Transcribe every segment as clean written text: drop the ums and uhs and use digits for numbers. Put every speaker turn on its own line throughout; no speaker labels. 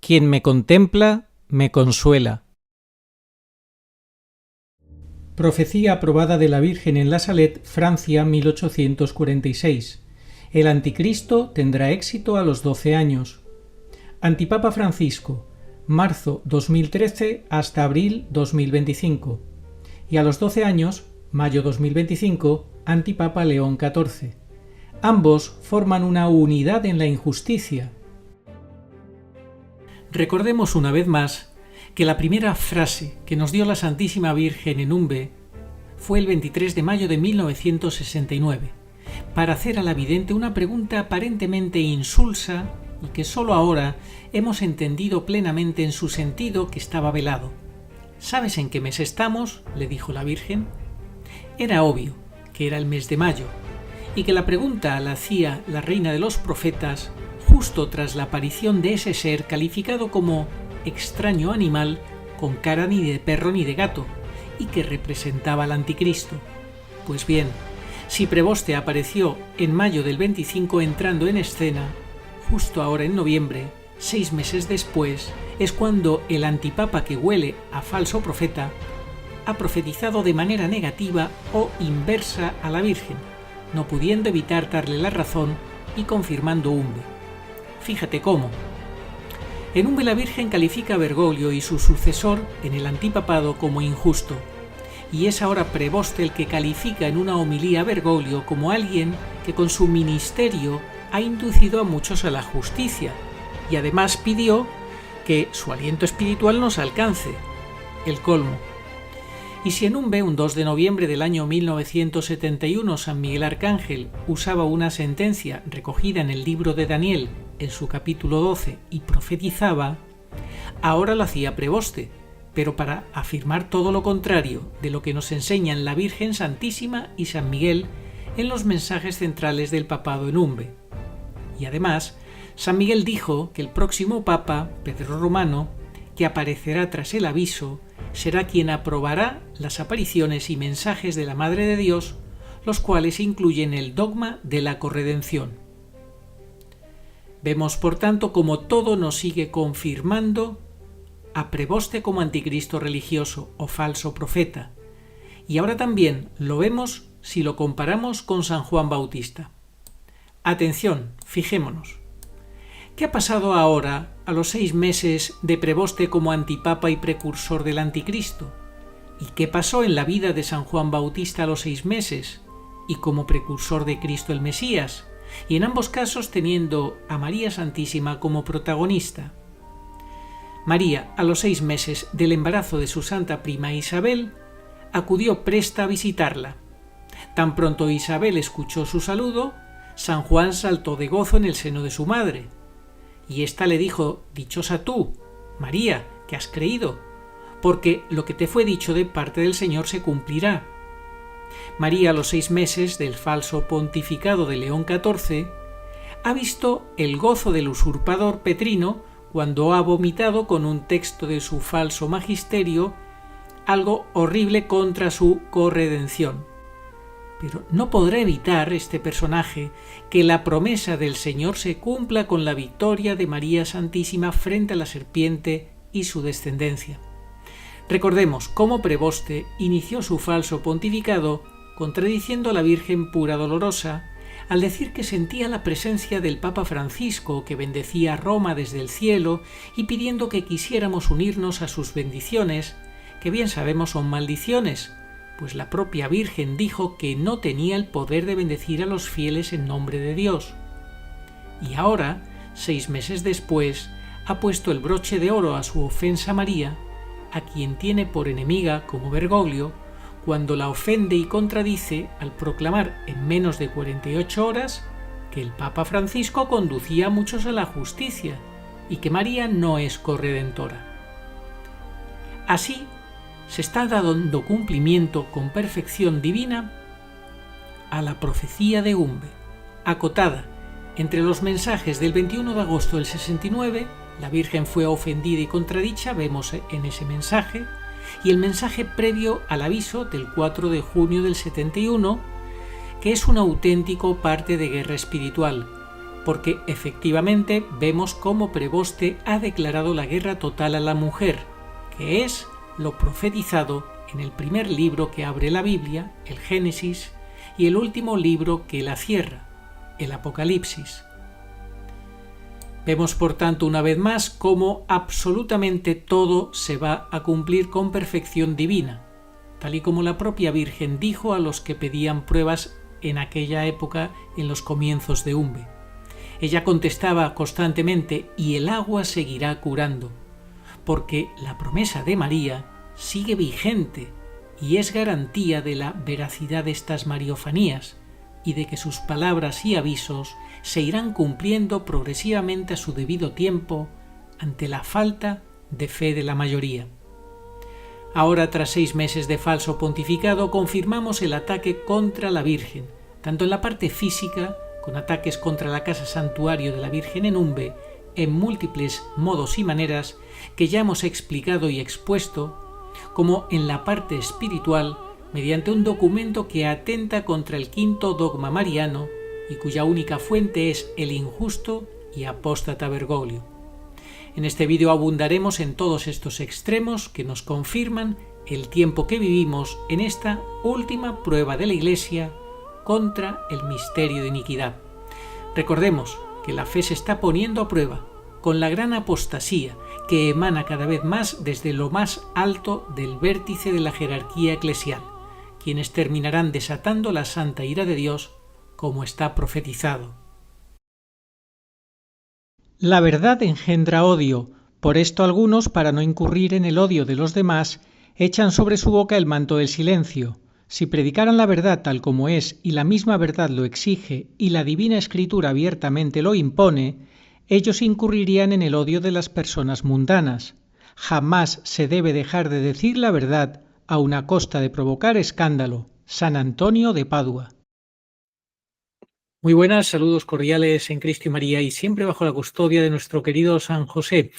Quien me contempla, me consuela. Profecía aprobada de la Virgen en La Salette, Francia, 1846. El anticristo tendrá éxito a los 12 años. Antipapa Francisco, marzo 2013 hasta abril 2025. Y a los 12 años, mayo 2025, Antipapa León XIV. Ambos forman una unidad en la injusticia. Recordemos una vez más que la primera frase que nos dio la Santísima Virgen en Umbe fue el 23 de mayo de 1969, para hacer a la vidente una pregunta aparentemente insulsa y que solo ahora hemos entendido plenamente en su sentido que estaba velado. ¿Sabes en qué mes estamos?, le dijo la Virgen. Era obvio que era el mes de mayo, y que la pregunta la hacía la reina de los profetas justo tras la aparición de ese ser calificado como extraño animal con cara ni de perro ni de gato y que representaba al anticristo. Pues bien, si Preboste apareció en mayo del 25 entrando en escena, justo ahora en noviembre, 6 meses después, es cuando el antipapa que huele a falso profeta ha profetizado de manera negativa o inversa a la Virgen, no pudiendo evitar darle la razón y confirmando Umbe. Fíjate cómo. En Umbe la Virgen califica a Bergoglio y su sucesor en el antipapado como injusto, y es ahora Preboste el que califica en una homilía a Bergoglio como alguien que con su ministerio ha inducido a muchos a la justicia, y además pidió que su aliento espiritual nos alcance, el colmo. Y si en Umbe, un 2 de noviembre del año 1971, San Miguel Arcángel usaba una sentencia recogida en el libro de Daniel, en su capítulo 12, y profetizaba, ahora lo hacía Preboste, pero para afirmar todo lo contrario de lo que nos enseñan la Virgen Santísima y San Miguel en los mensajes centrales del papado en Umbe. Y además, San Miguel dijo que el próximo papa, Pedro Romano, que aparecerá tras el aviso, será quien aprobará las apariciones y mensajes de la Madre de Dios, los cuales incluyen el dogma de la corredención. Vemos, por tanto, como todo nos sigue confirmando a Preboste como anticristo religioso o falso profeta, y ahora también lo vemos si lo comparamos con San Juan Bautista. Atención, fijémonos. ¿Qué ha pasado ahora a los 6 meses de Preboste como antipapa y precursor del anticristo? ¿Y qué pasó en la vida de San Juan Bautista a los 6 meses y como precursor de Cristo el Mesías? Y en ambos casos teniendo a María Santísima como protagonista. María, a los 6 meses del embarazo de su santa prima Isabel, acudió presta a visitarla. Tan pronto Isabel escuchó su saludo, San Juan saltó de gozo en el seno de su madre. Y ésta le dijo: «Dichosa tú, María, que has creído, porque lo que te fue dicho de parte del Señor se cumplirá». María, a los 6 meses del falso pontificado de León XIV, ha visto el gozo del usurpador Petrino cuando ha vomitado con un texto de su falso magisterio algo horrible contra su corredención. Pero no podrá evitar este personaje que la promesa del Señor se cumpla con la victoria de María Santísima frente a la serpiente y su descendencia. Recordemos cómo Preboste inició su falso pontificado contradiciendo a la Virgen pura dolorosa al decir que sentía la presencia del Papa Francisco que bendecía a Roma desde el cielo y pidiendo que quisiéramos unirnos a sus bendiciones, que bien sabemos son maldiciones, pues la propia Virgen dijo que no tenía el poder de bendecir a los fieles en nombre de Dios. Y ahora, 6 meses después, ha puesto el broche de oro a su ofensa a María, a quien tiene por enemiga como Bergoglio, cuando la ofende y contradice al proclamar en menos de 48 horas que el Papa Francisco conducía a muchos a la justicia y que María no es corredentora. Así, se está dando cumplimiento con perfección divina a la profecía de Umbe, acotada entre los mensajes del 21 de agosto del 69, la Virgen fue ofendida y contradicha, vemos en ese mensaje, y el mensaje previo al aviso del 4 de junio del 71, que es un auténtico parte de guerra espiritual, porque efectivamente vemos cómo Preboste ha declarado la guerra total a la mujer, que es lo profetizado en el primer libro que abre la Biblia, el Génesis, y el último libro que la cierra, el Apocalipsis. Vemos por tanto una vez más cómo absolutamente todo se va a cumplir con perfección divina, tal y como la propia Virgen dijo a los que pedían pruebas en aquella época en los comienzos de Umbe. Ella contestaba constantemente: y el agua seguirá curando, porque la promesa de María sigue vigente y es garantía de la veracidad de estas mariofanías y de que sus palabras y avisos se irán cumpliendo progresivamente a su debido tiempo ante la falta de fe de la mayoría. Ahora, tras 6 meses de falso pontificado, confirmamos el ataque contra la Virgen, tanto en la parte física, con ataques contra la casa santuario de la Virgen en Umbe, en múltiples modos y maneras que ya hemos explicado y expuesto, como en la parte espiritual, mediante un documento que atenta contra el quinto dogma mariano y cuya única fuente es el injusto y apóstata Bergoglio. En este vídeo abundaremos en todos estos extremos que nos confirman el tiempo que vivimos en esta última prueba de la Iglesia contra el misterio de iniquidad. Recordemos que la fe se está poniendo a prueba con la gran apostasía que emana cada vez más desde lo más alto del vértice de la jerarquía eclesial, quienes terminarán desatando la santa ira de Dios, como está profetizado. La verdad engendra odio, por esto algunos, para no incurrir en el odio de los demás, echan sobre su boca el manto del silencio. Si predicaran la verdad tal como es y la misma verdad lo exige y la divina escritura abiertamente lo impone, ellos incurrirían en el odio de las personas mundanas. Jamás se debe dejar de decir la verdad a una costa de provocar escándalo. San Antonio de Padua. Muy buenas, saludos cordiales en Cristo y María y siempre bajo la custodia de nuestro querido San José.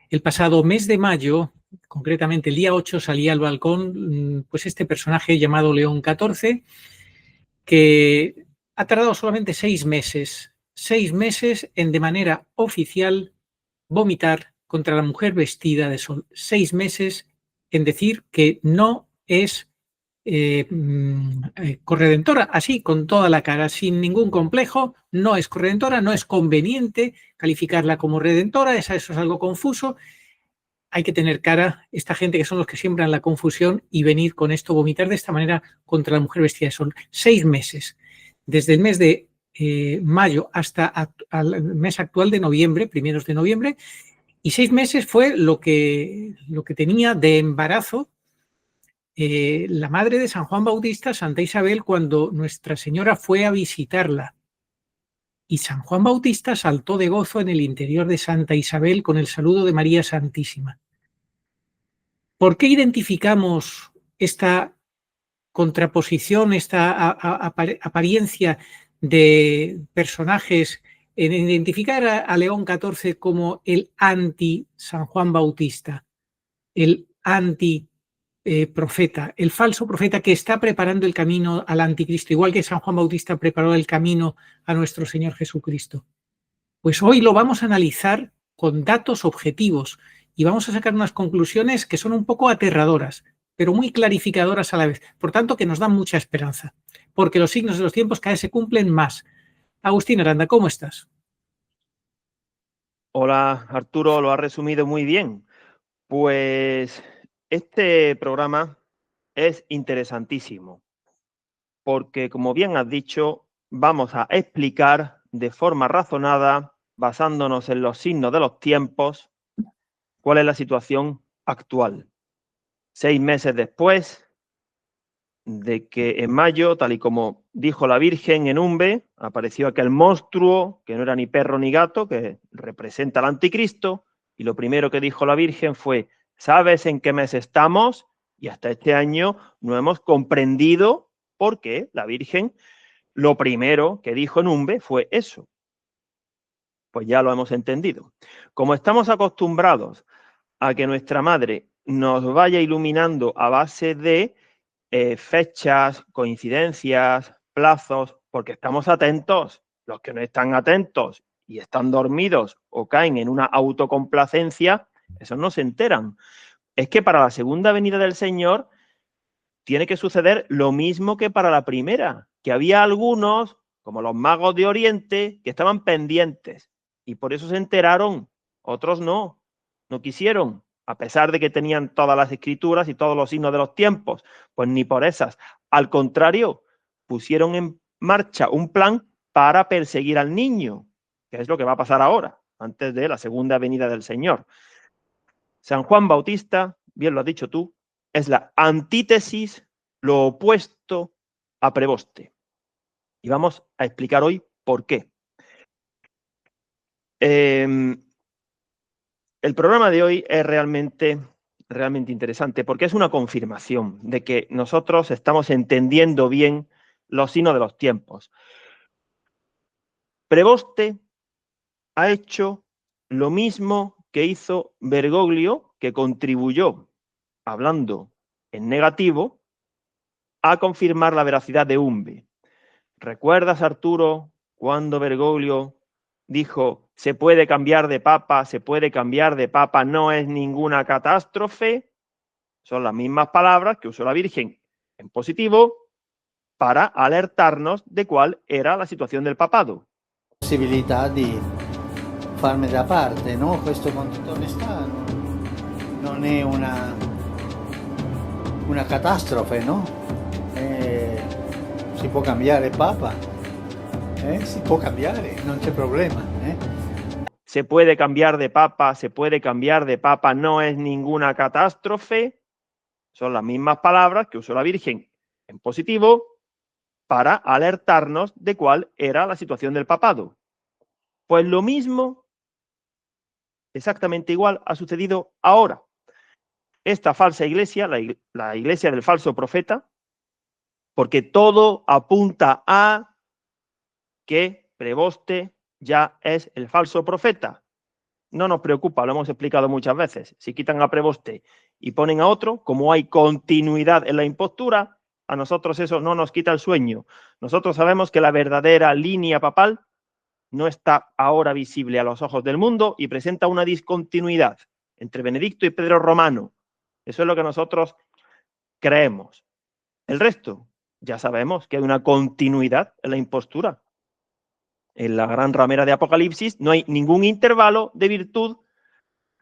El pasado mes de mayo, concretamente el día 8, salía al balcón pues este personaje llamado León XIV, que ha tardado solamente 6 meses en de manera oficial vomitar contra la mujer vestida de sol. 6 meses en decir que no es corredentora, así con toda la cara, sin ningún complejo, no es corredentora, no es conveniente calificarla como redentora, eso es algo confuso. Hay que tener cara, esta gente que son los que siembran la confusión y venir con esto, vomitar de esta manera contra la mujer vestida de sol. 6 meses, desde el mes de mayo hasta al mes actual de noviembre, primeros de noviembre, y 6 meses fue lo que tenía de embarazo la madre de San Juan Bautista, Santa Isabel, cuando Nuestra Señora fue a visitarla. Y San Juan Bautista saltó de gozo en el interior de Santa Isabel con el saludo de María Santísima. ¿Por qué identificamos esta contraposición, esta apariencia de personajes en identificar a León XIV como el anti-San Juan Bautista, el anti-profeta, el falso profeta que está preparando el camino al anticristo, igual que San Juan Bautista preparó el camino a nuestro Señor Jesucristo? Pues hoy lo vamos a analizar con datos objetivos y vamos a sacar unas conclusiones que son un poco aterradoras, pero muy clarificadoras a la vez, por tanto que nos dan mucha esperanza, porque los signos de los tiempos cada vez se cumplen más. Agustín Aranda, ¿cómo estás?
Hola, Arturo, lo has resumido muy bien. Pues este programa es interesantísimo, porque como bien has dicho, vamos a explicar de forma razonada, basándonos en los signos de los tiempos, cuál es la situación actual. 6 meses después de que en mayo, tal y como dijo la Virgen en Umbe, apareció aquel monstruo que no era ni perro ni gato, que representa al anticristo, y lo primero que dijo la Virgen fue: ¿sabes en qué mes estamos? Y hasta este año no hemos comprendido por qué la Virgen lo primero que dijo en Umbe fue eso. Pues ya lo hemos entendido. Como estamos acostumbrados a que nuestra madre nos vaya iluminando a base de fechas, coincidencias, plazos, porque estamos atentos. Los que no están atentos y están dormidos o caen en una autocomplacencia, esos no se enteran. Es que para la segunda venida del Señor tiene que suceder lo mismo que para la primera, que había algunos, como los magos de Oriente, que estaban pendientes y por eso se enteraron, otros no quisieron, a pesar de que tenían todas las escrituras y todos los signos de los tiempos, pues ni por esas. Al contrario, pusieron en marcha un plan para perseguir al niño, que es lo que va a pasar ahora, antes de la segunda venida del Señor. San Juan Bautista, bien lo has dicho tú, es la antítesis, lo opuesto a Preboste. Y vamos a explicar hoy por qué. El programa de hoy es realmente interesante porque es una confirmación de que nosotros estamos entendiendo bien los signos de los tiempos. Preboste ha hecho lo mismo que hizo Bergoglio, que contribuyó, hablando en negativo, a confirmar la veracidad de Umbe. ¿Recuerdas, Arturo, cuando Bergoglio dijo se puede cambiar de papa, no es ninguna catástrofe? Son las mismas palabras que usó la Virgen en positivo para alertarnos de cuál era la situación del papado.
Possibilità di farmi da parte, no? Questo con tutta onestà non è una catastrofe, no? Si può cambiare Papa, si può cambiare, non c'è problema.
Se puede cambiar de papa, no es ninguna catástrofe. Son las mismas palabras que usó la Virgen en positivo para alertarnos de cuál era la situación del papado. Pues lo mismo, exactamente igual, ha sucedido ahora. Esta falsa iglesia, la iglesia del falso profeta, porque todo apunta a que Preboste ya es el falso profeta. No nos preocupa, lo hemos explicado muchas veces. Si quitan a Preboste y ponen a otro, como hay continuidad en la impostura, a nosotros eso no nos quita el sueño. Nosotros sabemos que la verdadera línea papal no está ahora visible a los ojos del mundo y presenta una discontinuidad entre Benedicto y Pedro Romano. Eso es lo que nosotros creemos. El resto, ya sabemos que hay una continuidad en la impostura. En la gran ramera de Apocalipsis no hay ningún intervalo de virtud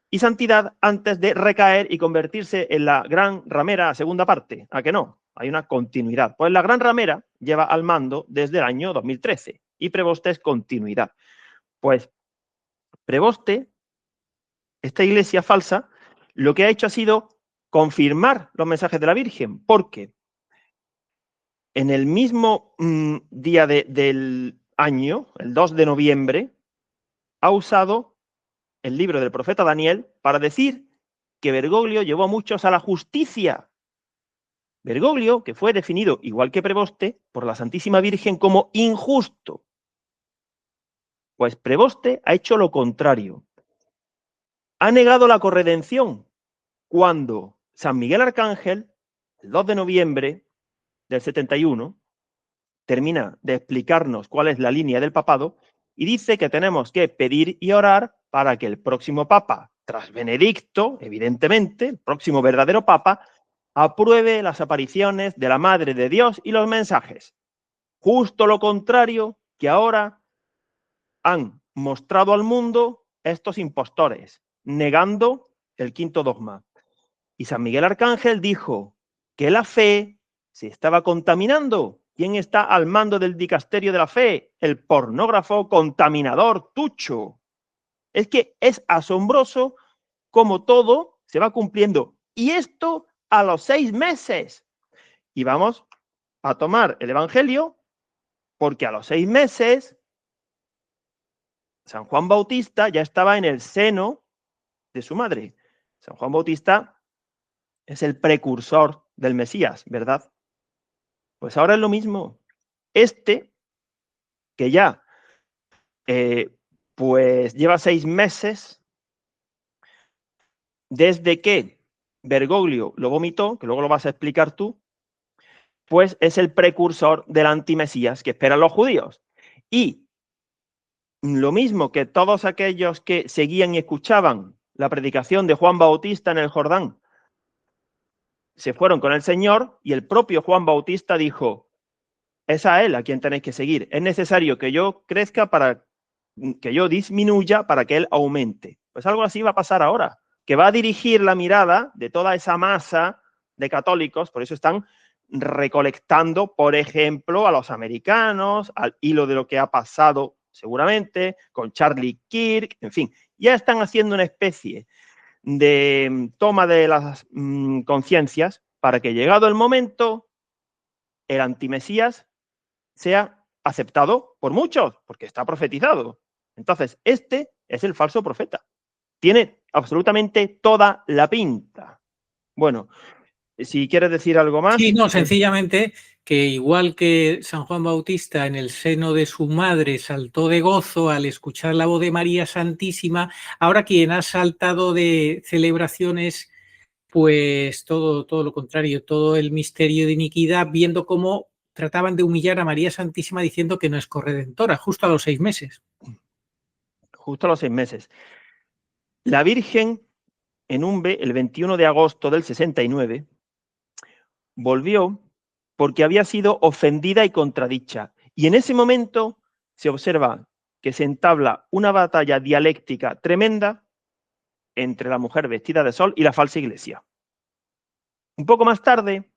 y santidad antes de recaer y convertirse en la gran ramera segunda parte. ¿A que no? Hay una continuidad. Pues la gran ramera lleva al mando desde el año 2013 y Preboste es continuidad. Pues Preboste, esta iglesia falsa, lo que ha hecho ha sido confirmar los mensajes de la Virgen, porque en el mismo día del año, el 2 de noviembre, ha usado el libro del profeta Daniel para decir que Bergoglio llevó a muchos a la justicia. Bergoglio, que fue definido, igual que Preboste, por la Santísima Virgen como injusto. Pues Preboste ha hecho lo contrario. Ha negado la corredención cuando San Miguel Arcángel, el 2 de noviembre del 71, termina de explicarnos cuál es la línea del papado y dice que tenemos que pedir y orar para que el próximo papa, tras Benedicto, evidentemente, el próximo verdadero papa, apruebe las apariciones de la Madre de Dios y los mensajes. Justo lo contrario que ahora han mostrado al mundo estos impostores, negando el quinto dogma. Y San Miguel Arcángel dijo que la fe se estaba contaminando. ¿Quién está al mando del dicasterio de la fe? El pornógrafo contaminador Tucho. Es que es asombroso cómo todo se va cumpliendo. Y esto a los 6 meses. Y vamos a tomar el Evangelio porque a los 6 meses San Juan Bautista ya estaba en el seno de su madre. San Juan Bautista es el precursor del Mesías, ¿verdad? Pues ahora es lo mismo. Este, que ya pues lleva 6 meses desde que Bergoglio lo vomitó, que luego lo vas a explicar tú, pues es el precursor del antimesías que esperan los judíos. Y lo mismo que todos aquellos que seguían y escuchaban la predicación de Juan Bautista en el Jordán, se fueron con el Señor y el propio Juan Bautista dijo, es a él a quien tenéis que seguir. Es necesario que yo crezca para que yo disminuya para que él aumente. Pues algo así va a pasar ahora, que va a dirigir la mirada de toda esa masa de católicos, por eso están recolectando, por ejemplo, a los americanos, al hilo de lo que ha pasado seguramente con Charlie Kirk, en fin, ya están haciendo una especie de toma de las conciencias para que llegado el momento, el antimesías sea aceptado por muchos, porque está profetizado. Entonces, este es el falso profeta. Tiene absolutamente toda la pinta. Bueno, si quieres decir algo más.
Sí, no, sencillamente que igual que San Juan Bautista en el seno de su madre saltó de gozo al escuchar la voz de María Santísima, ahora quien ha saltado de celebraciones, pues todo lo contrario, todo el misterio de iniquidad, viendo cómo trataban de humillar a María Santísima diciendo que no es corredentora, justo a los 6 meses.
Justo a los 6 meses. La Virgen, el 21 de agosto del 69, volvió porque había sido ofendida y contradicha. Y en ese momento se observa que se entabla una batalla dialéctica tremenda entre la mujer vestida de sol y la falsa iglesia. Un poco más tarde,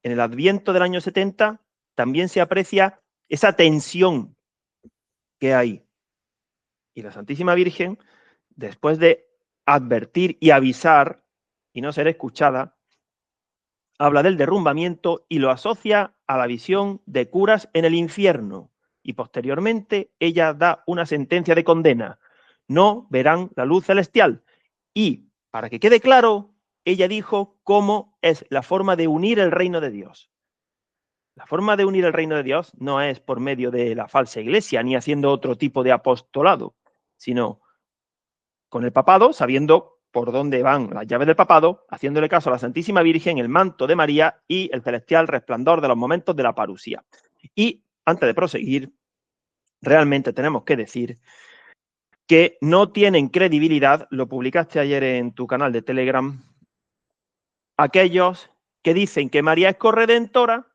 en el Adviento del año 70, también se aprecia esa tensión que hay. Y la Santísima Virgen, después de advertir y avisar y no ser escuchada, habla del derrumbamiento y lo asocia a la visión de curas en el infierno. Y posteriormente ella da una sentencia de condena. No verán la luz celestial. Y, para que quede claro, ella dijo cómo es la forma de unir el reino de Dios. La forma de unir el reino de Dios no es por medio de la falsa iglesia, ni haciendo otro tipo de apostolado, sino con el papado, sabiendo por dónde van las llaves del papado, haciéndole caso a la Santísima Virgen, el manto de María y el celestial resplandor de los momentos de la parusía. Y antes de proseguir, realmente tenemos que decir que no tienen credibilidad, lo publicaste ayer en tu canal de Telegram, aquellos que dicen que María es corredentora,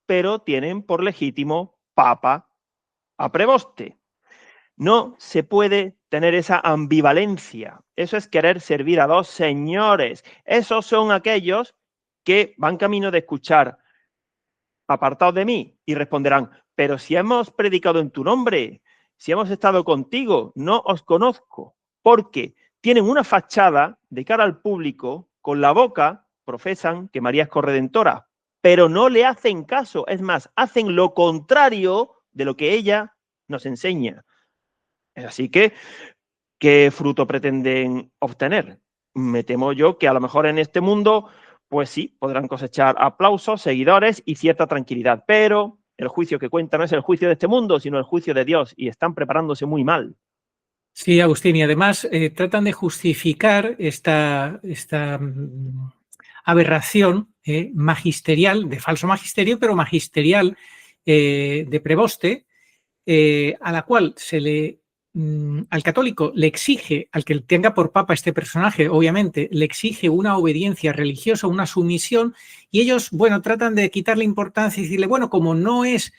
pero tienen por legítimo papa a preboste. No se puede tener esa ambivalencia. Eso es querer servir a dos señores. Esos son aquellos que van camino de escuchar, apartados de mí, y responderán, pero si hemos predicado en tu nombre, si hemos estado contigo, no os conozco, porque tienen una fachada de cara al público, con la boca profesan que María es corredentora, pero no le hacen caso, es más, hacen lo contrario de lo que ella nos enseña. Así que, ¿qué fruto pretenden obtener? Me temo yo que a lo mejor en este mundo, pues sí, podrán cosechar aplausos, seguidores y cierta tranquilidad, pero el juicio que cuenta no es el juicio de este mundo, sino el juicio de Dios, y están preparándose muy mal.
Sí, Agustín, y además tratan de justificar esta aberración magisterial, de falso magisterio, pero magisterial de preboste, a la cual al católico le exige, al que tenga por papa este personaje, obviamente, le exige una obediencia religiosa, una sumisión, y ellos, bueno, tratan de quitarle importancia y decirle, bueno, como no es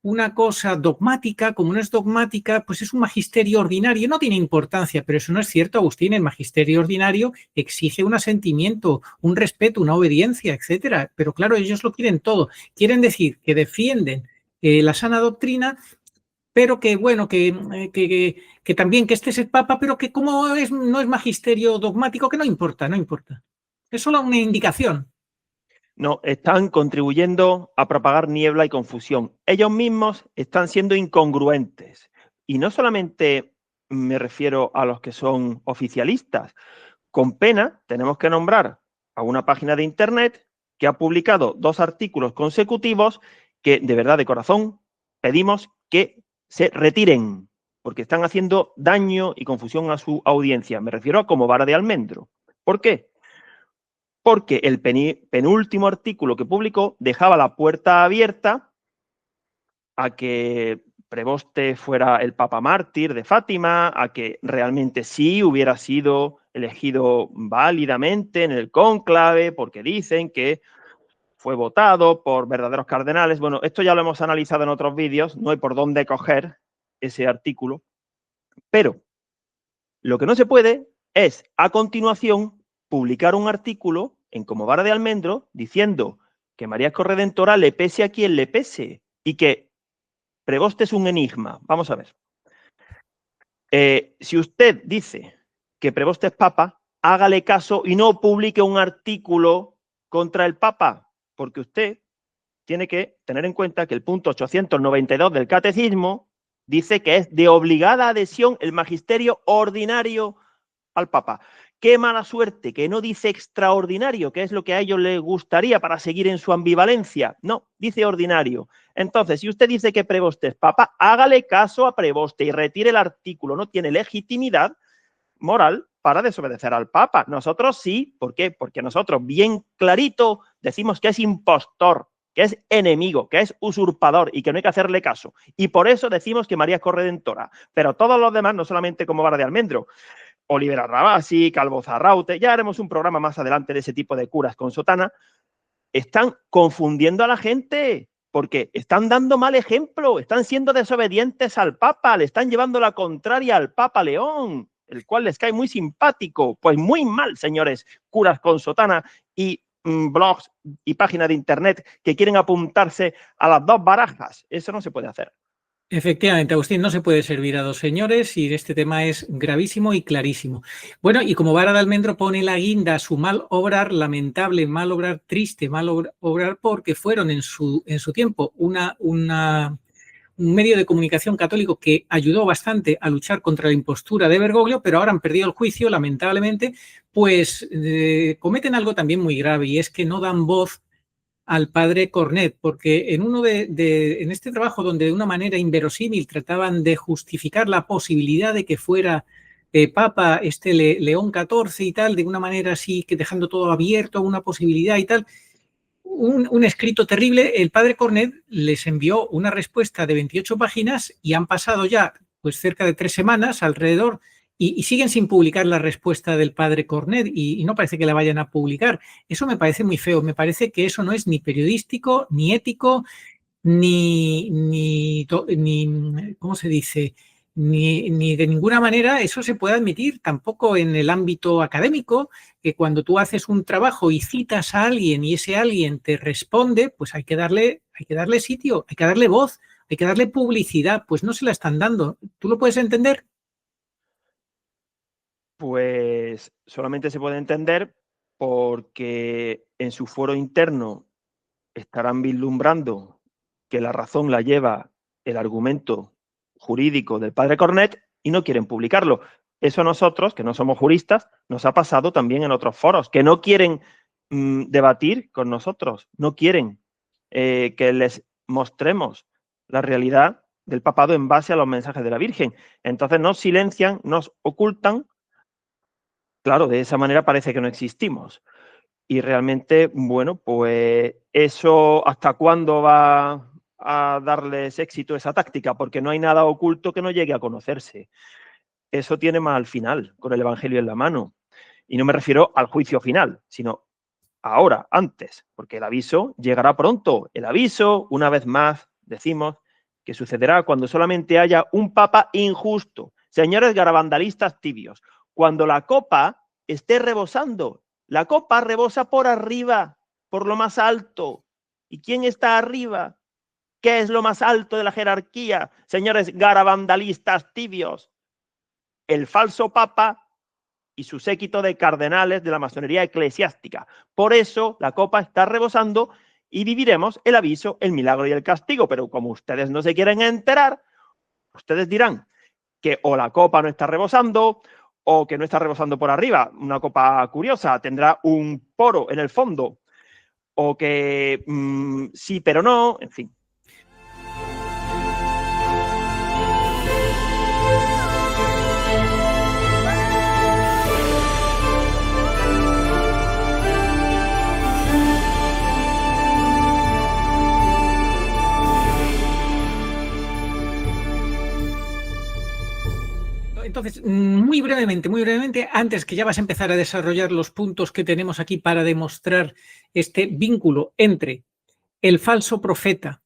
una cosa dogmática, como no es dogmática, pues es un magisterio ordinario, no tiene importancia, pero eso no es cierto, Agustín. El magisterio ordinario exige un asentimiento, un respeto, una obediencia, etcétera. Pero claro, ellos lo quieren todo. Quieren decir que defienden la sana doctrina, pero que bueno, que también que este es el Papa, pero que como no es magisterio dogmático, que no importa, no importa. Es solo una indicación.
No, están contribuyendo a propagar niebla y confusión. Ellos mismos están siendo incongruentes. Y no solamente me refiero a los que son oficialistas. Con pena tenemos que nombrar a una página de internet que ha publicado 2 artículos consecutivos que de verdad de corazón pedimos que se retiren, porque están haciendo daño y confusión a su audiencia. Me refiero a Como vara de almendro. ¿Por qué? Porque el penúltimo artículo que publicó dejaba la puerta abierta a que Preboste fuera el Papa mártir de Fátima, a que realmente sí hubiera sido elegido válidamente en el cónclave, porque dicen que fue votado por verdaderos cardenales. Bueno, esto ya lo hemos analizado en otros vídeos, no hay por dónde coger ese artículo, pero lo que no se puede es, a continuación, publicar un artículo en Como Vara de Almendro diciendo que María Corredentora le pese a quien le pese y que Preboste es un enigma. Vamos a ver. Si usted dice que Preboste es papa, hágale caso y no publique un artículo contra el papa, porque usted tiene que tener en cuenta que el punto 892 del Catecismo dice que es de obligada adhesión el magisterio ordinario al papa. Qué mala suerte que no dice extraordinario, que es lo que a ellos les gustaría para seguir en su ambivalencia. No, dice ordinario. Entonces, si usted dice que Preboste es papa, hágale caso a Preboste y retire el artículo. No tiene legitimidad moral para desobedecer al papa. Nosotros sí. ¿Por qué? Porque nosotros bien clarito decimos que es impostor, que es enemigo, que es usurpador y que no hay que hacerle caso. Y por eso decimos que María es corredentora. Pero todos los demás, no solamente Como Vara de Almendro, Olivera Rabasi, Calvo Zarraute, ya haremos un programa más adelante de ese tipo de curas con sotana, están confundiendo a la gente porque están dando mal ejemplo, están siendo desobedientes al Papa, le están llevando la contraria al Papa León, el cual les cae muy simpático. Pues muy mal, señores curas con sotana y blogs y páginas de internet que quieren apuntarse a las dos barajas. Eso no se puede hacer.
Efectivamente, Agustín, no se puede servir a dos señores y este tema es gravísimo y clarísimo. Bueno, y Como Vara de Almendro pone la guinda a su mal obrar, lamentable, mal obrar, triste, mal obrar, porque fueron en su tiempo un medio de comunicación católico que ayudó bastante a luchar contra la impostura de Bergoglio, pero ahora han perdido el juicio, lamentablemente, pues cometen algo también muy grave y es que no dan voz al padre Cornet, porque en este trabajo donde de una manera inverosímil trataban de justificar la posibilidad de que fuera papa León XIV y tal, de una manera así que dejando todo abierto a una posibilidad y tal, un escrito terrible, el padre Cornet les envió una respuesta de 28 páginas y han pasado ya pues cerca de 3 semanas alrededor y siguen sin publicar la respuesta del padre Cornet y no parece que la vayan a publicar. Eso me parece muy feo, me parece que eso no es ni periodístico, ni ético, ni ¿cómo se dice? Ni de ninguna manera eso se puede admitir, tampoco en el ámbito académico, que cuando tú haces un trabajo y citas a alguien y ese alguien te responde, pues hay que darle sitio, hay que darle voz, hay que darle publicidad, pues no se la están dando. ¿Tú lo puedes entender?
Pues solamente se puede entender porque en su foro interno estarán vislumbrando que la razón la lleva el argumento jurídico del padre Cornet y no quieren publicarlo. Eso a nosotros, que no somos juristas, nos ha pasado también en otros foros, que no quieren debatir con nosotros, no quieren que les mostremos la realidad del papado en base a los mensajes de la Virgen. Entonces nos silencian, nos ocultan. Claro, de esa manera parece que no existimos. Y realmente, bueno, pues eso, ¿hasta cuándo va a darles éxito esa táctica? Porque no hay nada oculto que no llegue a conocerse. Eso tiene más al final, con el Evangelio en la mano. Y no me refiero al juicio final, sino ahora, antes, porque el aviso llegará pronto. El aviso, una vez más, decimos que sucederá cuando solamente haya un papa injusto. Señores garabandalistas tibios, cuando la copa esté rebosando, la copa rebosa por arriba, por lo más alto. ¿Y quién está arriba? ¿Qué es lo más alto de la jerarquía? Señores garabandalistas tibios, el falso papa y su séquito de cardenales de la masonería eclesiástica. Por eso la copa está rebosando y viviremos el aviso, el milagro y el castigo. Pero como ustedes no se quieren enterar, ustedes dirán que o la copa no está rebosando o que no está rebosando por arriba. Una copa curiosa, tendrá un poro en el fondo, o que sí, pero no, en fin.
Entonces, muy brevemente, antes que ya vas a empezar a desarrollar los puntos que tenemos aquí para demostrar este vínculo entre el falso profeta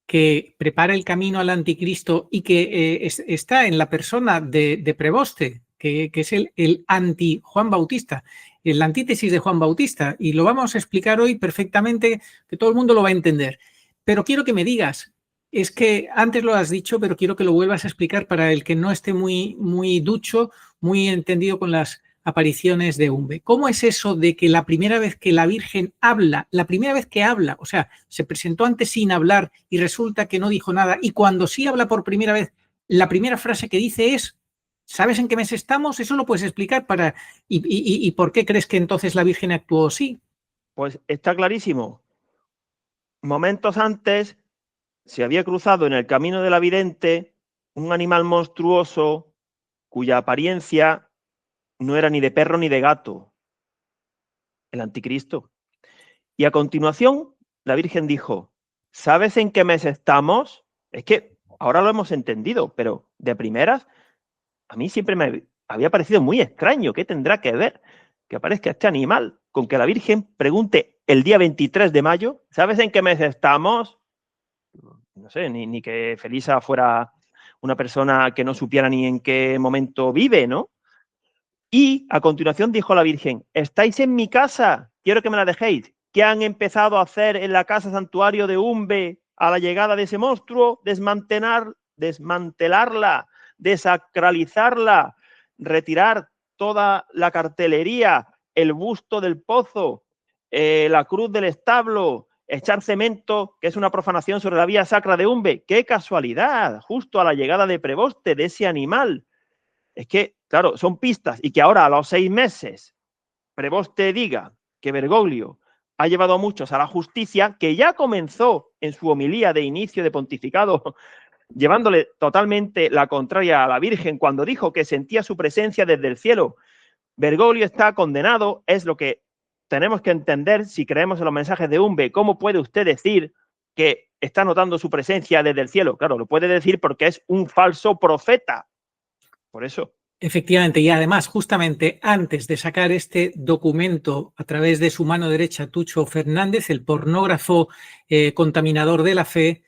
que prepara el camino al anticristo y que está en la persona de Preboste, que es el anti-Juan Bautista, la antítesis de Juan Bautista, y lo vamos a explicar hoy perfectamente, que todo el mundo lo va a entender. Pero quiero que me digas, es que antes lo has dicho, pero quiero que lo vuelvas a explicar para el que no esté muy ducho, muy entendido con las apariciones de Umbe. ¿Cómo es eso de que la primera vez que la Virgen habla, o sea, se presentó antes sin hablar y resulta que no dijo nada, y cuando sí habla por primera vez, la primera frase que dice es, ¿sabes en qué mes estamos? ¿Eso lo puedes explicar y por qué crees que entonces la Virgen actuó así?
Pues está clarísimo. Momentos antes se había cruzado en el camino de la vidente un animal monstruoso cuya apariencia no era ni de perro ni de gato, el anticristo. Y a continuación, la Virgen dijo, ¿sabes en qué mes estamos? Es que ahora lo hemos entendido, pero de primeras, a mí siempre me había parecido muy extraño. ¿Qué tendrá que ver que aparezca este animal con que la Virgen pregunte el día 23 de mayo, ¿sabes en qué mes estamos? No sé, ni que Felisa fuera una persona que no supiera ni en qué momento vive, ¿no? Y a continuación dijo la Virgen, estáis en mi casa, quiero que me la dejéis. ¿Qué han empezado a hacer en la casa santuario de Umbe a la llegada de ese monstruo? Desmantelarla, desacralizarla, retirar toda la cartelería, el busto del pozo, la cruz del establo, echar cemento, que es una profanación sobre la vía sacra de Umbe. ¡Qué casualidad! Justo a la llegada de Preboste, de ese animal. Es que, claro, son pistas, y que ahora a los 6 meses Preboste diga que Bergoglio ha llevado a muchos a la justicia, que ya comenzó en su homilía de inicio de pontificado, llevándole totalmente la contraria a la Virgen cuando dijo que sentía su presencia desde el cielo. Bergoglio está condenado, es lo que tenemos que entender si creemos en los mensajes de Umbe. ¿Cómo puede usted decir que está notando su presencia desde el cielo? Claro, lo puede decir porque es un falso profeta. Por eso.
Efectivamente, y además, justamente antes de sacar este documento a través de su mano derecha, Tucho Fernández, el pornógrafo contaminador de la fe,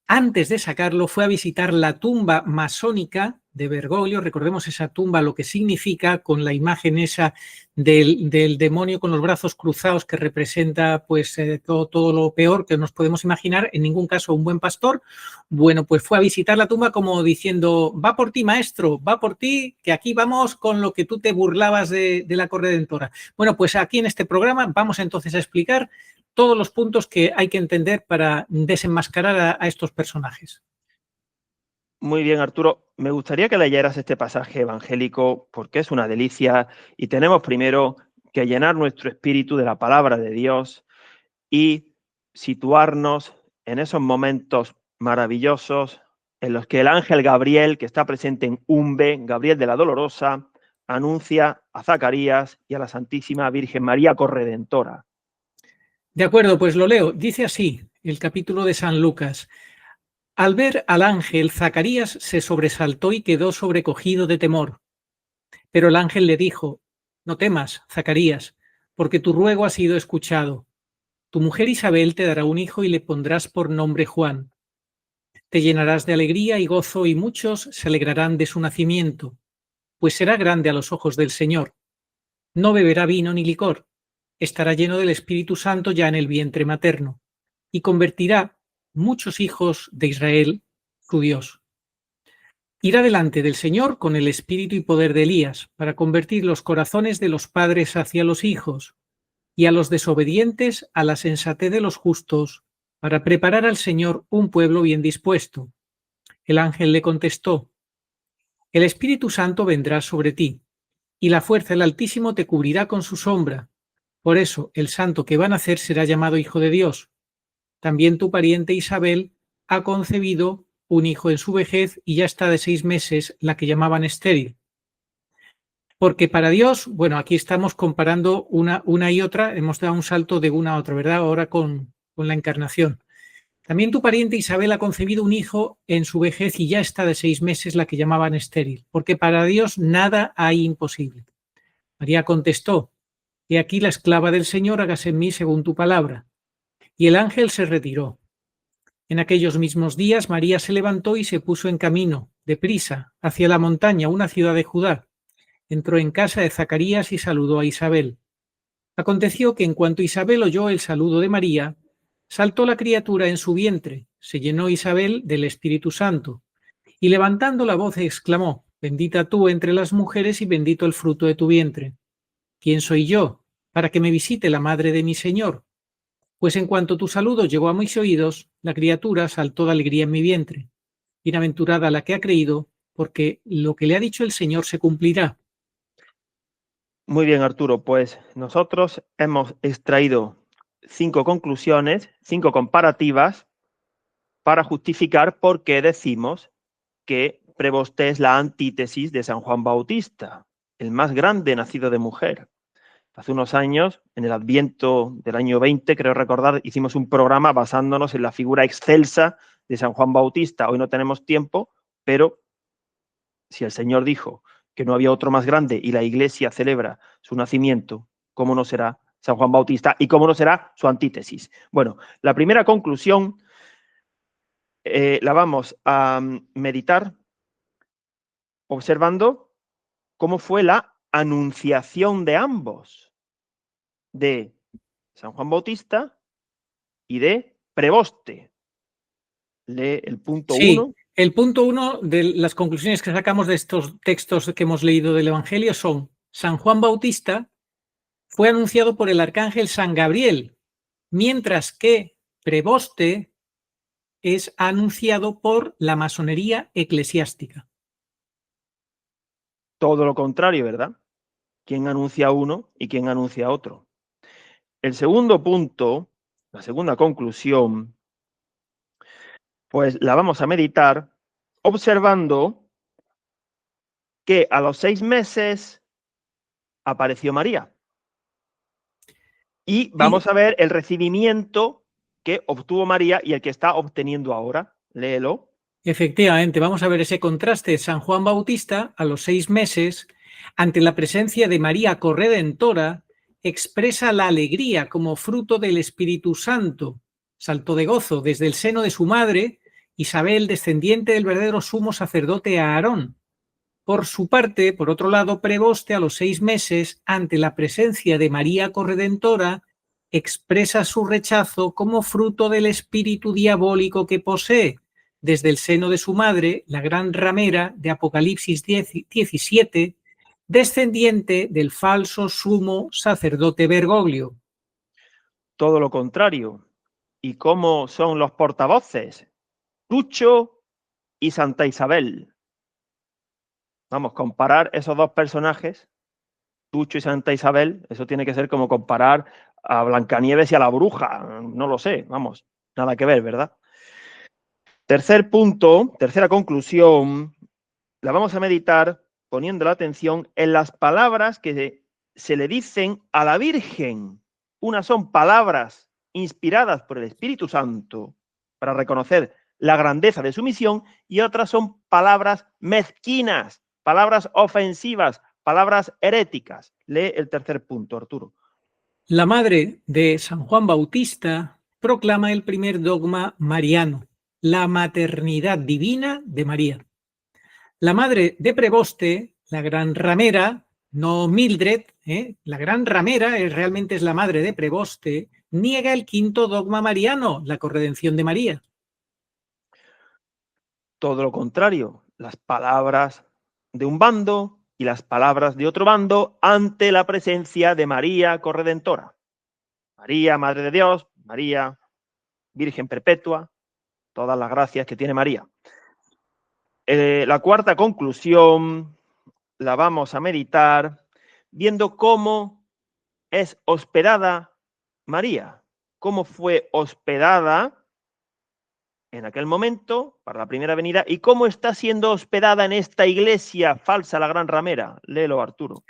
antes de sacarlo fue a visitar la tumba masónica de Bergoglio. Recordemos esa tumba, lo que significa, con la imagen esa del demonio con los brazos cruzados, que representa pues todo lo peor que nos podemos imaginar, en ningún caso un buen pastor. Bueno, pues fue a visitar la tumba como diciendo, va por ti, maestro, va por ti, que aquí vamos con lo que tú te burlabas de la corredentora. Bueno, pues aquí en este programa vamos entonces a explicar todos los puntos que hay que entender para desenmascarar a estos personajes.
Muy bien, Arturo. Me gustaría que leyeras este pasaje evangélico porque es una delicia y tenemos primero que llenar nuestro espíritu de la palabra de Dios y situarnos en esos momentos maravillosos en los que el ángel Gabriel, que está presente en Umbe, Gabriel de la Dolorosa, anuncia a Zacarías y a la Santísima Virgen María Corredentora.
De acuerdo, pues lo leo. Dice así el capítulo de San Lucas. Al ver al ángel, Zacarías se sobresaltó y quedó sobrecogido de temor. Pero el ángel le dijo, no temas, Zacarías, porque tu ruego ha sido escuchado. Tu mujer Isabel te dará un hijo y le pondrás por nombre Juan. Te llenarás de alegría y gozo y muchos se alegrarán de su nacimiento, pues será grande a los ojos del Señor. No beberá vino ni licor, estará lleno del Espíritu Santo ya en el vientre materno, y convertirá muchos hijos de Israel, su Dios. Irá delante del Señor con el espíritu y poder de Elías, para convertir los corazones de los padres hacia los hijos, y a los desobedientes a la sensatez de los justos, para preparar al Señor un pueblo bien dispuesto. El ángel le contestó, el Espíritu Santo vendrá sobre ti, y la fuerza del Altísimo te cubrirá con su sombra. Por eso el santo que va a nacer será llamado Hijo de Dios. También tu pariente Isabel ha concebido un hijo en su vejez y ya está de 6 meses, la que llamaban estéril. Porque para Dios, bueno, aquí estamos comparando una y otra, hemos dado un salto de una a otra, ¿verdad? Ahora con la encarnación. También tu pariente Isabel ha concebido un hijo en su vejez y ya está de 6 meses, la que llamaban estéril, porque para Dios nada hay imposible. María contestó: He aquí la esclava del Señor, hágase en mí según tu palabra. Y el ángel se retiró. En aquellos mismos días María se levantó y se puso en camino, deprisa, hacia la montaña, una ciudad de Judá. Entró en casa de Zacarías y saludó a Isabel. Aconteció que en cuanto Isabel oyó el saludo de María, saltó la criatura en su vientre, se llenó Isabel del Espíritu Santo, y levantando la voz exclamó: Bendita tú entre las mujeres y bendito el fruto de tu vientre. ¿Quién soy yo para que me visite la madre de mi Señor? Pues en cuanto tu saludo llegó a mis oídos, la criatura saltó de alegría en mi vientre. Bienaventurada la que ha creído, porque lo que le ha dicho el Señor se cumplirá.
Muy bien, Arturo, pues nosotros hemos extraído 5 conclusiones, 5 comparativas para justificar por qué decimos que Preboste es la antítesis de San Juan Bautista, el más grande nacido de mujer. Hace unos años, en el Adviento del año 20, creo recordar, hicimos un programa basándonos en la figura excelsa de San Juan Bautista. Hoy no tenemos tiempo, pero si el Señor dijo que no había otro más grande y la Iglesia celebra su nacimiento, ¿cómo no será San Juan Bautista y cómo no será su antítesis? Bueno, la primera conclusión la vamos a meditar observando cómo fue la anunciación de ambos, de San Juan Bautista y de Preboste. Lee el punto 1.
Sí, el punto 1 de las conclusiones que sacamos de estos textos que hemos leído del Evangelio son: San Juan Bautista fue anunciado por el arcángel San Gabriel, mientras que Preboste es anunciado por la masonería eclesiástica.
Todo lo contrario, ¿verdad? ¿Quién anuncia uno y quién anuncia otro? El segundo punto, la segunda conclusión, pues la vamos a meditar observando que a los 6 meses apareció María. Y vamos a ver el recibimiento que obtuvo María y el que está obteniendo ahora. Léelo.
Efectivamente, vamos a ver ese contraste. San Juan Bautista, a los 6 meses, ante la presencia de María corredentora, expresa la alegría como fruto del Espíritu Santo. Saltó de gozo desde el seno de su madre, Isabel, descendiente del verdadero sumo sacerdote Aarón. Por su parte, por otro lado, Preboste, a los 6 meses, ante la presencia de María corredentora, expresa su rechazo como fruto del espíritu diabólico que posee, desde el seno de su madre, la gran ramera de Apocalipsis 17, descendiente del falso sumo sacerdote Bergoglio.
Todo lo contrario. ¿Y cómo son los portavoces? Tucho y Santa Isabel. Vamos, comparar esos dos personajes, Tucho y Santa Isabel, eso tiene que ser como comparar a Blancanieves y a la bruja. No lo sé, vamos, nada que ver, ¿verdad? Tercer punto, tercera conclusión, la vamos a meditar poniendo la atención en las palabras que se le dicen a la Virgen. Unas son palabras inspiradas por el Espíritu Santo para reconocer la grandeza de su misión y otras son palabras mezquinas, palabras ofensivas, palabras heréticas. Lee el tercer punto, Arturo.
La madre de San Juan Bautista proclama el primer dogma mariano, la maternidad divina de María. La madre de Preboste, la gran ramera, no Mildred, la gran ramera realmente es la madre de Preboste, niega el quinto dogma mariano, la corredención de María.
Todo lo contrario, las palabras de un bando y las palabras de otro bando ante la presencia de María corredentora. María, Madre de Dios, María, Virgen Perpetua, todas las gracias que tiene María. La cuarta conclusión la vamos a meditar viendo cómo es hospedada María, cómo fue hospedada en aquel momento para la primera venida y cómo está siendo hospedada en esta iglesia falsa, la Gran Ramera. Léelo, Arturo.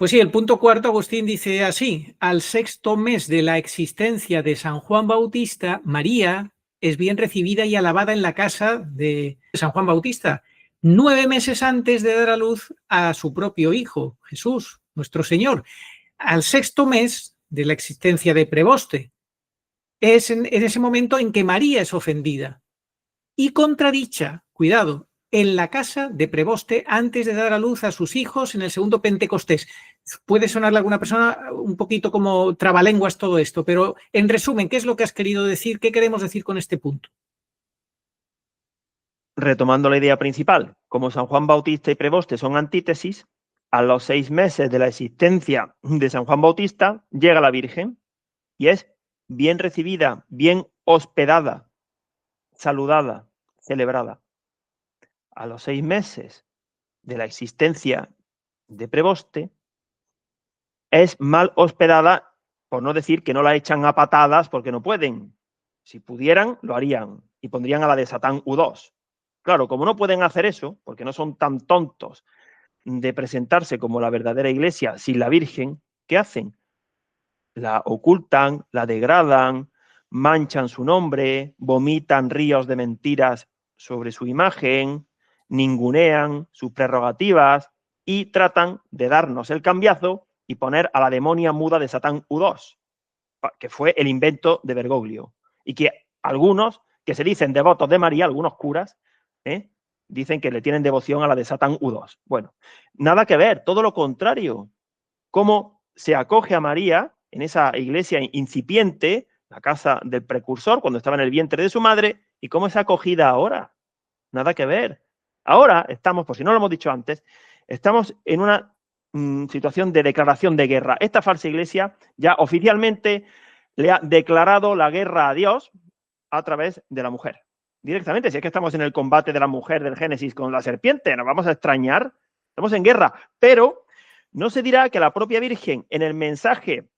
Pues sí, el punto cuarto, Agustín, dice así: al sexto mes de la existencia de San Juan Bautista, María es bien recibida y alabada en la casa de San Juan Bautista, 9 meses antes de dar a luz a su propio hijo, Jesús, nuestro Señor. Al sexto mes de la existencia de Preboste, es en ese momento en que María es ofendida y contradicha, cuidado, en la casa de Preboste antes de dar a luz a sus hijos en el segundo Pentecostés. Puede sonarle a alguna persona un poquito como trabalenguas todo esto, pero en resumen, ¿qué es lo que has querido decir? ¿Qué queremos decir con este punto?
Retomando la idea principal, como San Juan Bautista y Preboste son antítesis, a los 6 meses de la existencia de San Juan Bautista llega la Virgen y es bien recibida, bien hospedada, saludada, celebrada. A los 6 meses de la existencia de Preboste es mal hospedada, por no decir que no la echan a patadas porque no pueden. Si pudieran, lo harían y pondrían a la de Satán U2. Claro, como no pueden hacer eso, porque no son tan tontos de presentarse como la verdadera iglesia sin la Virgen, ¿qué hacen? La ocultan, la degradan, manchan su nombre, vomitan ríos de mentiras sobre su imagen, ningunean sus prerrogativas y tratan de darnos el cambiazo y poner a la demonia muda de Satán U2, que fue el invento de Bergoglio, y que algunos que se dicen devotos de María, algunos curas, dicen que le tienen devoción a la de Satán U2. Bueno, nada que ver, todo lo contrario. Cómo se acoge a María en esa iglesia incipiente, la casa del precursor, cuando estaba en el vientre de su madre, y cómo es acogida ahora. Nada que ver. Ahora estamos, por si no lo hemos dicho antes, estamos en una situación de declaración de guerra. Esta falsa iglesia ya oficialmente le ha declarado la guerra a Dios a través de la mujer. Directamente, si es que estamos en el combate de la mujer del Génesis con la serpiente, nos vamos a extrañar, estamos en guerra, pero no se dirá que la propia Virgen en el mensaje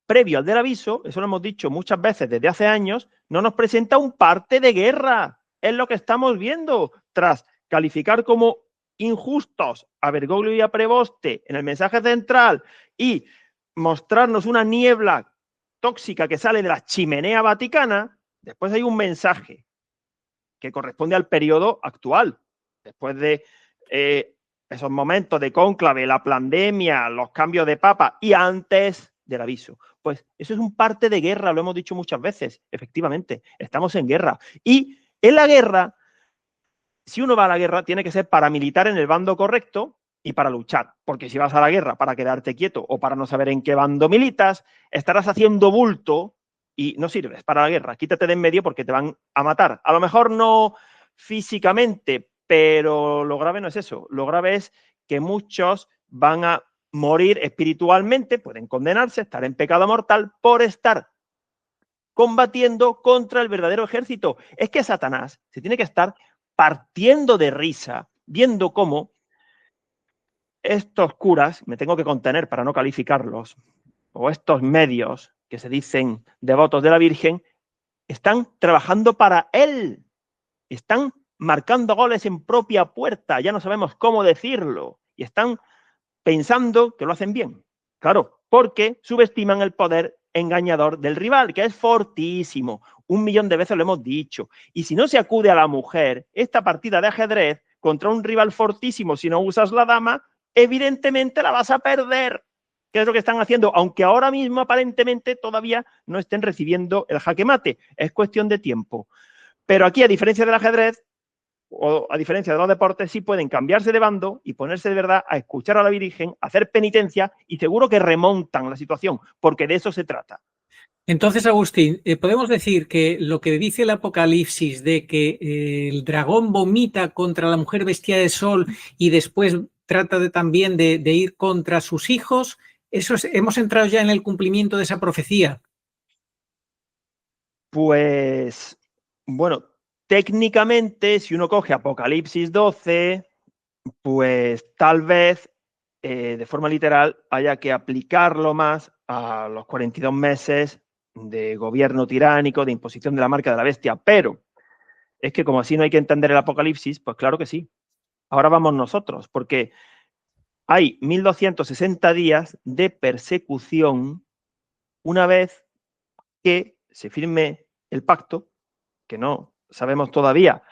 previo al del aviso, eso lo hemos dicho muchas veces desde hace años, no nos presenta un parte de guerra. Es lo que estamos viendo. Tras calificar como injustos a Bergoglio y a Preboste en el mensaje central y mostrarnos una niebla tóxica que sale de la chimenea vaticana, después hay un mensaje que corresponde al periodo actual. Después de esos momentos de cónclave, la pandemia, los cambios de papa y antes del aviso. Pues eso es un parte de guerra, lo hemos dicho muchas veces. Efectivamente, estamos en guerra. Y en la guerra, si uno va a la guerra, tiene que ser paramilitar en el bando correcto y para luchar. Porque si vas a la guerra para quedarte quieto o para no saber en qué bando militas, estarás haciendo bulto y no sirves para la guerra. Quítate de en medio porque te van a matar. A lo mejor no físicamente, pero lo grave no es eso. Lo grave es que muchos van a morir espiritualmente, pueden condenarse, estar en pecado mortal por estar combatiendo contra el verdadero ejército. Es que Satanás se tiene que estar partiendo de risa, viendo cómo estos curas, me tengo que contener para no calificarlos, o estos medios que se dicen devotos de la Virgen, están trabajando para él, están marcando goles en propia puerta, ya no sabemos cómo decirlo, y están pensando que lo hacen bien. Claro, porque subestiman el poder engañador del rival, que es fortísimo. 1.000.000 de veces lo hemos dicho. Y si no se acude a la mujer, esta partida de ajedrez contra un rival fortísimo, si no usas la dama, evidentemente la vas a perder. ¿Qué es lo que están haciendo? Aunque ahora mismo aparentemente todavía no estén recibiendo el jaque mate. Es cuestión de tiempo. Pero aquí, a diferencia del ajedrez, o a diferencia de los deportes, sí pueden cambiarse de bando y ponerse de verdad a escuchar a la Virgen, a hacer penitencia y seguro que remontan la situación, porque de eso se trata.
Entonces, Agustín, podemos decir que lo que dice el Apocalipsis de que el dragón vomita contra la mujer vestida de sol y después trata también de ir contra sus hijos, hemos entrado ya en el cumplimiento de esa profecía.
Pues, bueno, técnicamente, si uno coge Apocalipsis 12, pues tal vez de forma literal haya que aplicarlo más a los 42 meses de gobierno tiránico, de imposición de la marca de la bestia, pero es que como así no hay que entender el Apocalipsis, pues claro que sí. Ahora vamos nosotros, porque hay 1260 días de persecución una vez que se firme el pacto, que no sabemos todavía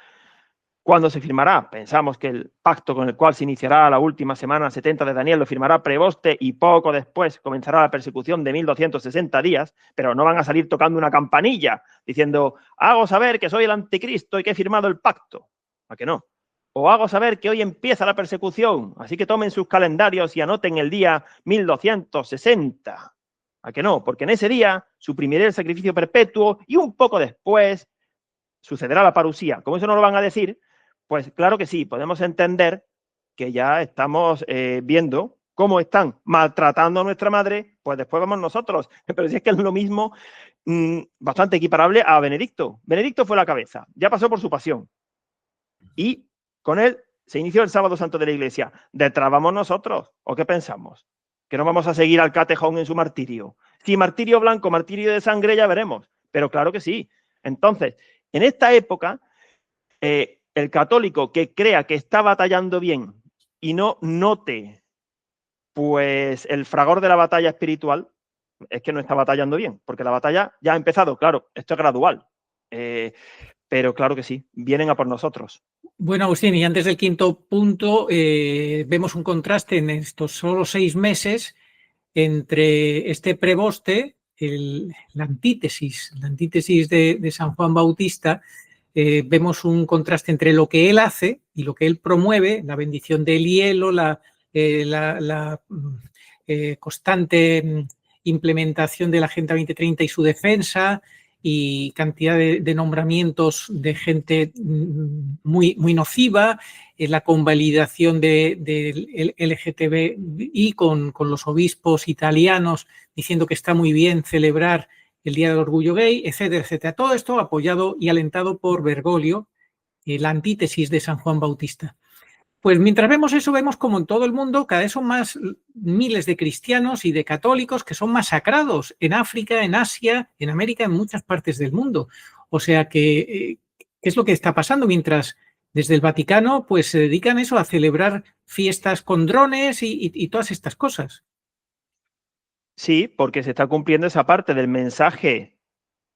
cuándo se firmará. Pensamos que el pacto con el cual se iniciará la última semana 70 de Daniel lo firmará Preboste y poco después comenzará la persecución de 1260 días, pero no van a salir tocando una campanilla diciendo hago saber que soy el anticristo y que he firmado el pacto. ¿A que no? O hago saber que hoy empieza la persecución, así que tomen sus calendarios y anoten el día 1260. ¿A que no? Porque en ese día suprimiré el sacrificio perpetuo y un poco después sucederá la parusía. Como eso no lo van a decir, pues claro que sí, podemos entender que ya estamos viendo cómo están maltratando a nuestra madre, pues después vamos nosotros. Pero si es que es lo mismo, bastante equiparable a Benedicto. Benedicto fue la cabeza, ya pasó por su pasión. Y con él se inició el sábado santo de la Iglesia. ¿Detrás vamos nosotros? ¿O qué pensamos? ¿Que no vamos a seguir al catejón en su martirio? Si martirio blanco, martirio de sangre, ya veremos. Pero claro que sí. Entonces, en esta época, el católico que crea que está batallando bien y no note pues el fragor de la batalla espiritual, es que no está batallando bien, porque la batalla ya ha empezado, claro, esto es gradual. Pero claro que sí, vienen a por nosotros.
Bueno, Agustín, y antes del quinto punto, vemos un contraste en estos solo 6 meses entre este preboste, la antítesis de San Juan Bautista. Vemos un contraste entre lo que él hace y lo que él promueve, la bendición del hielo, la constante implementación de la Agenda 2030 y su defensa, y cantidad de nombramientos de gente muy nociva, la convalidación del LGTBI con los obispos italianos diciendo que está muy bien celebrar el Día del Orgullo Gay, etcétera, etcétera. Todo esto apoyado y alentado por Bergoglio, la antítesis de San Juan Bautista. Pues mientras vemos eso, vemos como en todo el mundo cada vez son más miles de cristianos y de católicos que son masacrados en África, en Asia, en América, en muchas partes del mundo. O sea que, ¿qué es lo que está pasando? Mientras desde el Vaticano pues se dedican eso a celebrar fiestas con drones y todas estas cosas.
Sí, porque se está cumpliendo esa parte del mensaje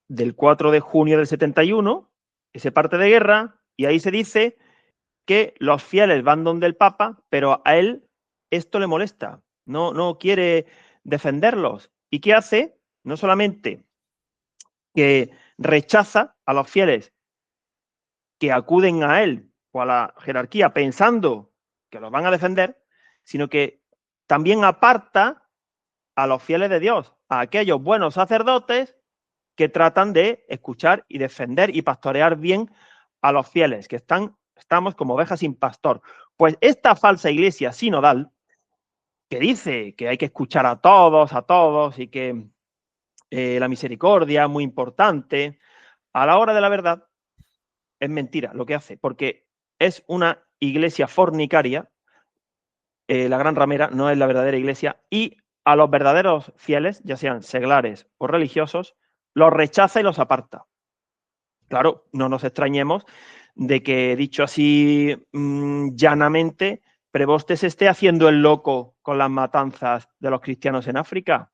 del 4 de junio del 71, ese parte de guerra, y ahí se dice que los fieles van donde el Papa, pero a él esto le molesta, no quiere defenderlos. ¿Y qué hace? No solamente que rechaza a los fieles que acuden a él o a la jerarquía pensando que los van a defender, sino que también aparta a los fieles de Dios, a aquellos buenos sacerdotes que tratan de escuchar y defender y pastorear bien a los fieles, que estamos como ovejas sin pastor. Pues esta falsa iglesia sinodal, que dice que hay que escuchar a todos y que la misericordia es muy importante, a la hora de la verdad es mentira lo que hace, porque es una iglesia fornicaria, la gran ramera no es la verdadera iglesia, y a los verdaderos fieles, ya sean seglares o religiosos, los rechaza y los aparta. Claro, no nos extrañemos de que, dicho así llanamente, Preboste se esté haciendo el loco con las matanzas de los cristianos en África.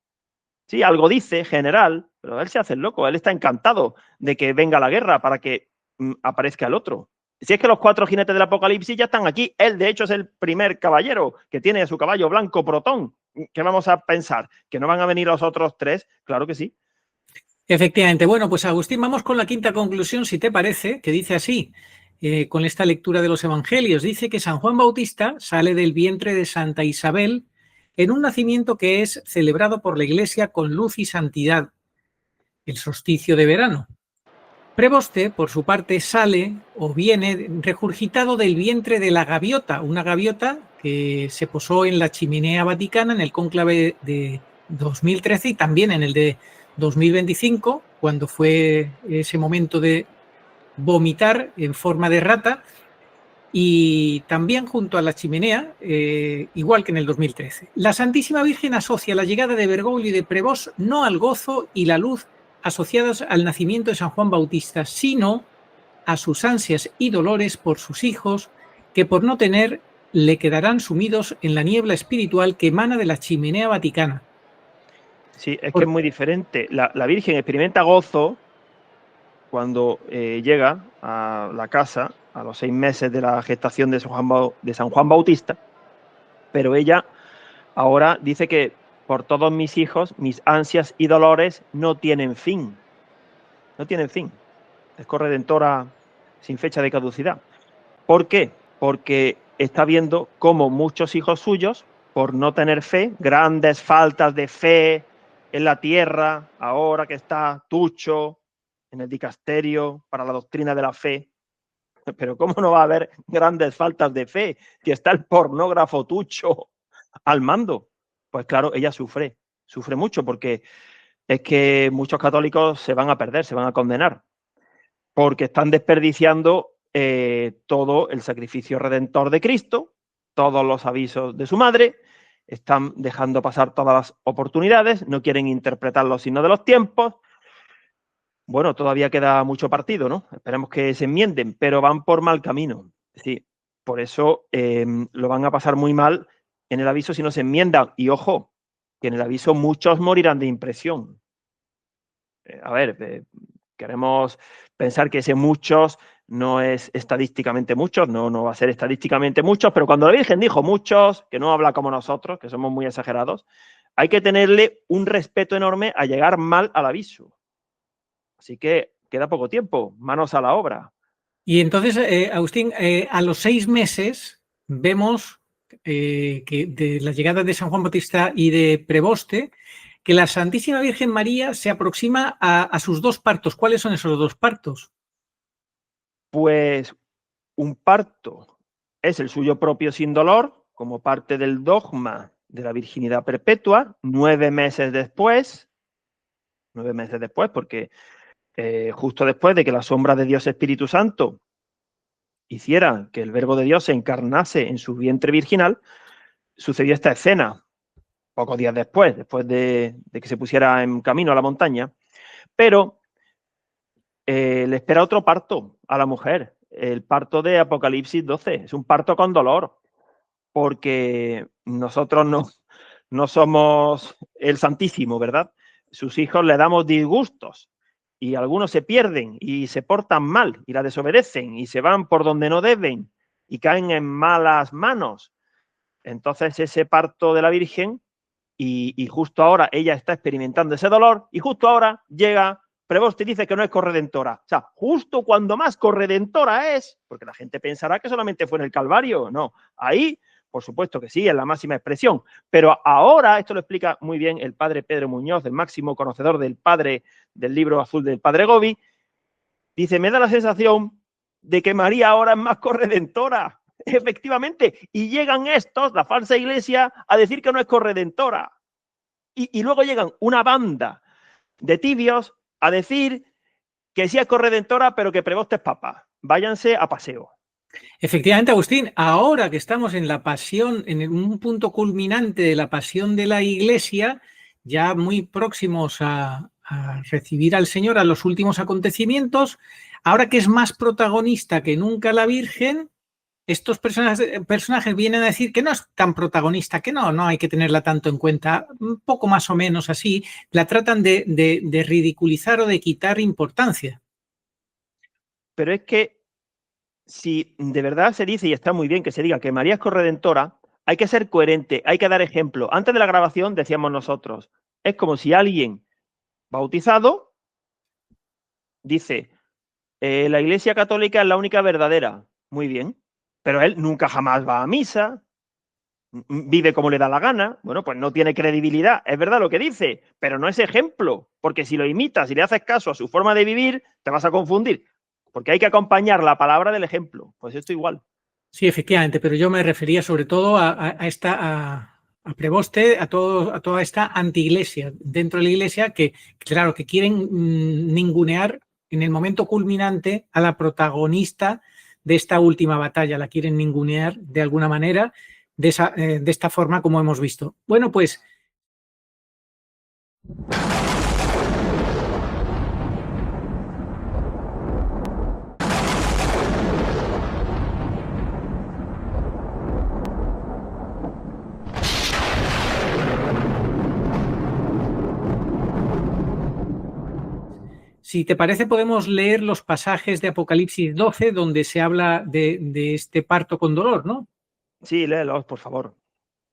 Sí, algo dice, general, pero él se hace el loco, él está encantado de que venga la guerra para que aparezca el otro. Si es que los 4 jinetes del Apocalipsis ya están aquí, él de hecho es el primer caballero que tiene a su caballo blanco Protón. ¿Qué vamos a pensar? ¿Que no van a venir los otros 3? Claro que sí.
Efectivamente. Bueno, pues Agustín, vamos con la quinta conclusión, si te parece, que dice así, con esta lectura de los evangelios. Dice que San Juan Bautista sale del vientre de Santa Isabel en un nacimiento que es celebrado por la Iglesia con luz y santidad, el solsticio de verano. Preboste, por su parte, sale o viene regurgitado del vientre de la gaviota, una gaviota que se posó en la chimenea vaticana en el cónclave de 2013 y también en el de 2025, cuando fue ese momento de vomitar en forma de rata, y también junto a la chimenea, igual que en el 2013. La Santísima Virgen asocia la llegada de Bergoglio y de Prevost no al gozo y la luz asociadas al nacimiento de San Juan Bautista, sino a sus ansias y dolores por sus hijos, que por no tener le quedarán sumidos en la niebla espiritual que emana de la chimenea vaticana.
Sí, es que es muy diferente. La Virgen experimenta gozo cuando llega a la casa a los 6 meses de la gestación de San Juan Bautista, pero ella ahora dice que por todos mis hijos, mis ansias y dolores no tienen fin. No tienen fin. Es corredentora sin fecha de caducidad. ¿Por qué? Porque está viendo cómo muchos hijos suyos, por no tener fe, grandes faltas de fe en la tierra, ahora que está Tucho en el dicasterio para la doctrina de la fe, pero ¿cómo no va a haber grandes faltas de fe si está el pornógrafo Tucho al mando? Pues claro, ella sufre mucho porque es que muchos católicos se van a perder, se van a condenar, porque están desperdiciando todo el sacrificio redentor de Cristo, todos los avisos de su madre, están dejando pasar todas las oportunidades, no quieren interpretar los signos de los tiempos. Bueno, todavía queda mucho partido, ¿no? Esperemos que se enmienden, pero van por mal camino. Sí, por eso lo van a pasar muy mal en el aviso si no se enmiendan. Y ojo, que en el aviso muchos morirán de impresión. Queremos pensar que ese muchos no es estadísticamente muchos, no va a ser estadísticamente muchos, pero cuando la Virgen dijo muchos, que no habla como nosotros, que somos muy exagerados, hay que tenerle un respeto enorme a llegar mal al aviso. Así que queda poco tiempo, manos a la obra.
Y entonces, Agustín, a los 6 meses vemos que de la llegada de San Juan Bautista y de Preboste, que la Santísima Virgen María se aproxima a sus 2 partos. ¿Cuáles son esos 2 partos?
Pues un parto es el suyo propio sin dolor, como parte del dogma de la virginidad perpetua, 9 meses después, porque justo después de que la sombra de Dios Espíritu Santo hiciera que el Verbo de Dios se encarnase en su vientre virginal, sucedió esta escena, pocos días después de que se pusiera en camino a la montaña, pero le espera otro parto a la mujer, el parto de Apocalipsis 12, es un parto con dolor, porque nosotros no somos el Santísimo, ¿verdad? Sus hijos le damos disgustos y algunos se pierden y se portan mal y la desobedecen y se van por donde no deben y caen en malas manos. Entonces ese parto de la Virgen y justo ahora ella está experimentando ese dolor y justo ahora llega Preboste y dice que no es corredentora. O sea, justo cuando más corredentora es, porque la gente pensará que solamente fue en el Calvario. No, ahí, por supuesto que sí, es la máxima expresión. Pero ahora, esto lo explica muy bien el padre Pedro Muñoz, el máximo conocedor del libro azul del padre Gobi, dice, me da la sensación de que María ahora es más corredentora. Efectivamente, y llegan estos, la falsa iglesia, a decir que no es corredentora. Y luego llegan una banda de tibios a decir que sí es corredentora, pero que Preboste es papa. Váyanse a paseo.
Efectivamente, Agustín, ahora que estamos en la pasión, en un punto culminante de la pasión de la Iglesia, ya muy próximos a recibir al Señor, a los últimos acontecimientos, ahora que es más protagonista que nunca la Virgen, estos personajes vienen a decir que no es tan protagonista, que no hay que tenerla tanto en cuenta, un poco más o menos así, la tratan de ridiculizar o de quitar importancia.
Pero es que si de verdad se dice, y está muy bien que se diga que María es corredentora, hay que ser coherente, hay que dar ejemplo. Antes de la grabación decíamos nosotros, es como si alguien bautizado dice, la Iglesia Católica es la única verdadera. Muy bien, pero él nunca jamás va a misa, vive como le da la gana, bueno, pues no tiene credibilidad, es verdad lo que dice, pero no es ejemplo, porque si lo imitas y le haces caso a su forma de vivir, te vas a confundir, porque hay que acompañar la palabra del ejemplo, pues esto igual.
Sí, efectivamente, pero yo me refería sobre todo a Preboste, a toda esta antiiglesia dentro de la iglesia que, claro, que quieren ningunear en el momento culminante a la protagonista de esta última batalla, la quieren ningunear de alguna manera, de esta forma como hemos visto. Bueno, pues Si te parece, podemos leer los pasajes de Apocalipsis 12 donde se habla de este parto con dolor, ¿no?
Sí, léelos, por favor.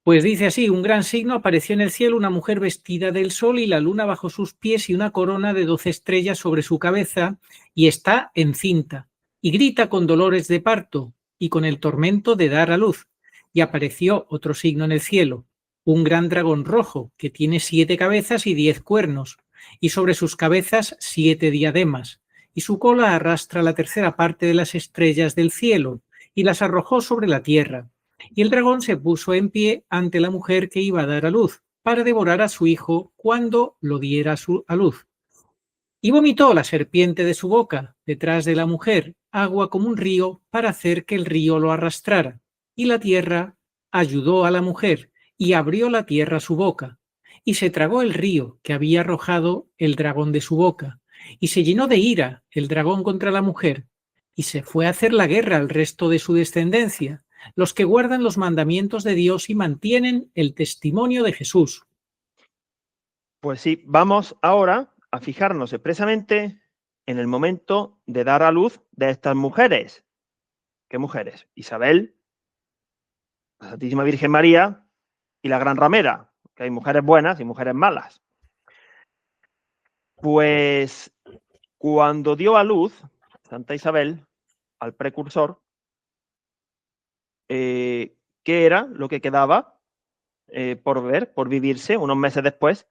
Pues dice así: un gran signo apareció en el cielo, una mujer vestida del sol y la luna bajo sus pies y una corona de 12 estrellas sobre su cabeza, y está encinta, y grita con dolores de parto y con el tormento de dar a luz. Y apareció otro signo en el cielo, un gran dragón rojo que tiene 7 cabezas y 10 cuernos, y sobre sus cabezas 7 diademas, y su cola arrastra la tercera parte de las estrellas del cielo, y las arrojó sobre la tierra. Y el dragón se puso en pie ante la mujer que iba a dar a luz, para devorar a su hijo cuando lo diera a luz. Y vomitó la serpiente de su boca, detrás de la mujer, agua como un río, para hacer que el río lo arrastrara. Y la tierra ayudó a la mujer, y abrió la tierra su boca. Y se tragó el río que había arrojado el dragón de su boca. Y se llenó de ira el dragón contra la mujer, y se fue a hacer la guerra al resto de su descendencia, los que guardan los mandamientos de Dios y mantienen el testimonio de Jesús.
Pues sí, vamos ahora a fijarnos expresamente en el momento de dar a luz de estas mujeres. ¿Qué mujeres? Isabel, la Santísima Virgen María y la Gran Ramera, que hay mujeres buenas y mujeres malas. Pues cuando dio a luz Santa Isabel al precursor, ¿qué era lo que quedaba por ver, por vivirse unos meses después?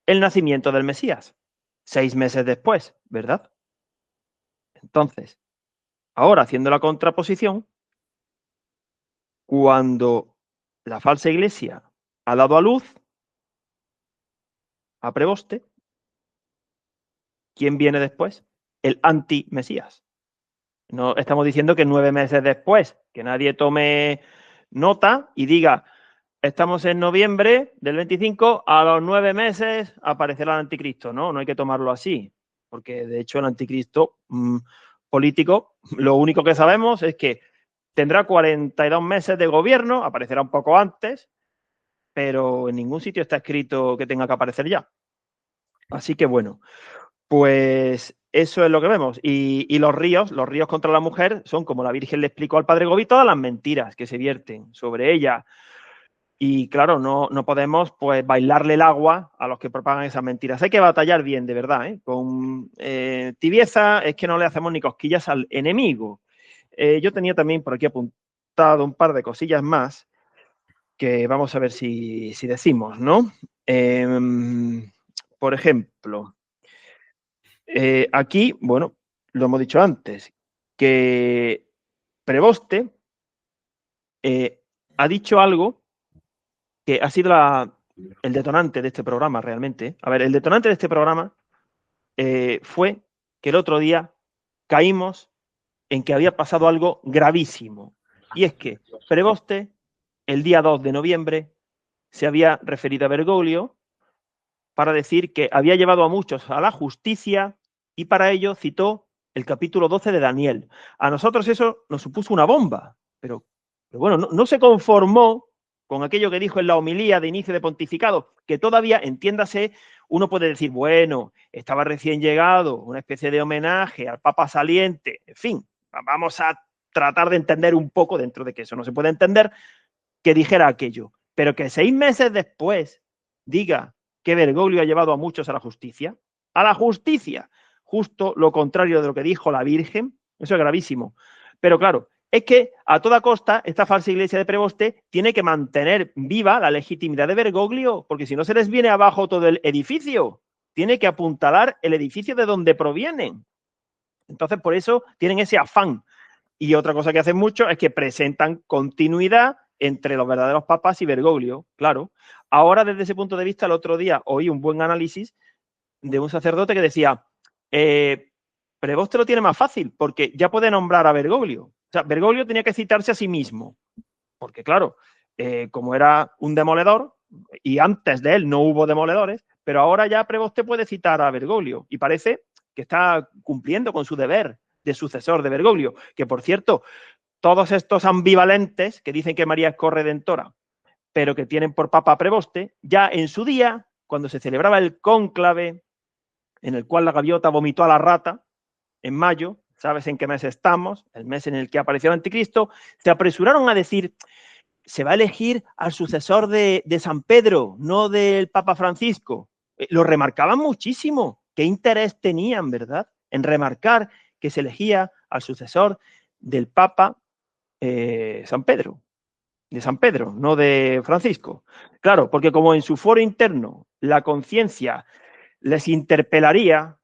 El nacimiento del Mesías, 6 meses después, ¿verdad? Entonces, ahora haciendo la contraposición, cuando la falsa iglesia ha dado a luz a Preboste, ¿quién viene después? El anti-Mesías. No estamos diciendo que 9 meses después, que nadie tome nota y diga, estamos en noviembre del 25, a los 9 meses aparecerá el anticristo. No, no hay que tomarlo así, porque de hecho el anticristo político, lo único que sabemos es que tendrá 42 meses de gobierno, aparecerá un poco antes, pero en ningún sitio está escrito que tenga que aparecer ya. Así que bueno, pues eso es lo que vemos. Y los ríos contra la mujer son, como la Virgen le explicó al padre Gobi, todas las mentiras que se vierten sobre ella. Y claro, no podemos pues bailarle el agua a los que propagan esas mentiras. Hay que batallar bien, de verdad, ¿eh? Con tibieza es que no le hacemos ni cosquillas al enemigo. Yo tenía también por aquí apuntado un par de cosillas más que vamos a ver si decimos, ¿no? Por ejemplo, aquí, bueno, lo hemos dicho antes, que Preboste ha dicho algo que ha sido el detonante de este programa realmente. A ver, el detonante de este programa fue que el otro día caímos en que había pasado algo gravísimo. Y es que Preboste, el día 2 de noviembre, se había referido a Bergoglio para decir que había llevado a muchos a la justicia y para ello citó el capítulo 12 de Daniel. A nosotros eso nos supuso una bomba, pero bueno, no se conformó con aquello que dijo en la homilía de inicio de pontificado, que todavía, entiéndase, uno puede decir, bueno, estaba recién llegado, una especie de homenaje al Papa saliente, en fin, vamos a tratar de entender un poco, dentro de que eso no se puede entender, que dijera aquello, pero que 6 meses después diga que Bergoglio ha llevado a muchos a la justicia, justo lo contrario de lo que dijo la Virgen, eso es gravísimo. Pero claro, es que a toda costa esta falsa iglesia de Preboste tiene que mantener viva la legitimidad de Bergoglio, porque si no se les viene abajo todo el edificio, tiene que apuntalar el edificio de donde provienen. Entonces, por eso tienen ese afán. Y otra cosa que hacen mucho es que presentan continuidad entre los verdaderos papas y Bergoglio, claro. Ahora, desde ese punto de vista, el otro día oí un buen análisis de un sacerdote que decía, Preboste lo tiene más fácil, porque ya puede nombrar a Bergoglio. O sea, Bergoglio tenía que citarse a sí mismo, porque claro, como era un demoledor, y antes de él no hubo demoledores, pero ahora ya Preboste puede citar a Bergoglio, y parece que está cumpliendo con su deber de sucesor de Bergoglio, que por cierto, todos estos ambivalentes que dicen que María es corredentora, pero que tienen por papa a Preboste, ya en su día, cuando se celebraba el cónclave en el cual la gaviota vomitó a la rata en mayo, ¿sabes en qué mes estamos? El mes en el que apareció el anticristo, se apresuraron a decir, se va a elegir al sucesor de San Pedro, no del Papa Francisco. Lo remarcaban muchísimo. ¿Qué interés tenían, verdad? En remarcar que se elegía al sucesor del Papa San Pedro, de San Pedro, no de Francisco. Claro, porque como en su foro interno la conciencia les interpelaría,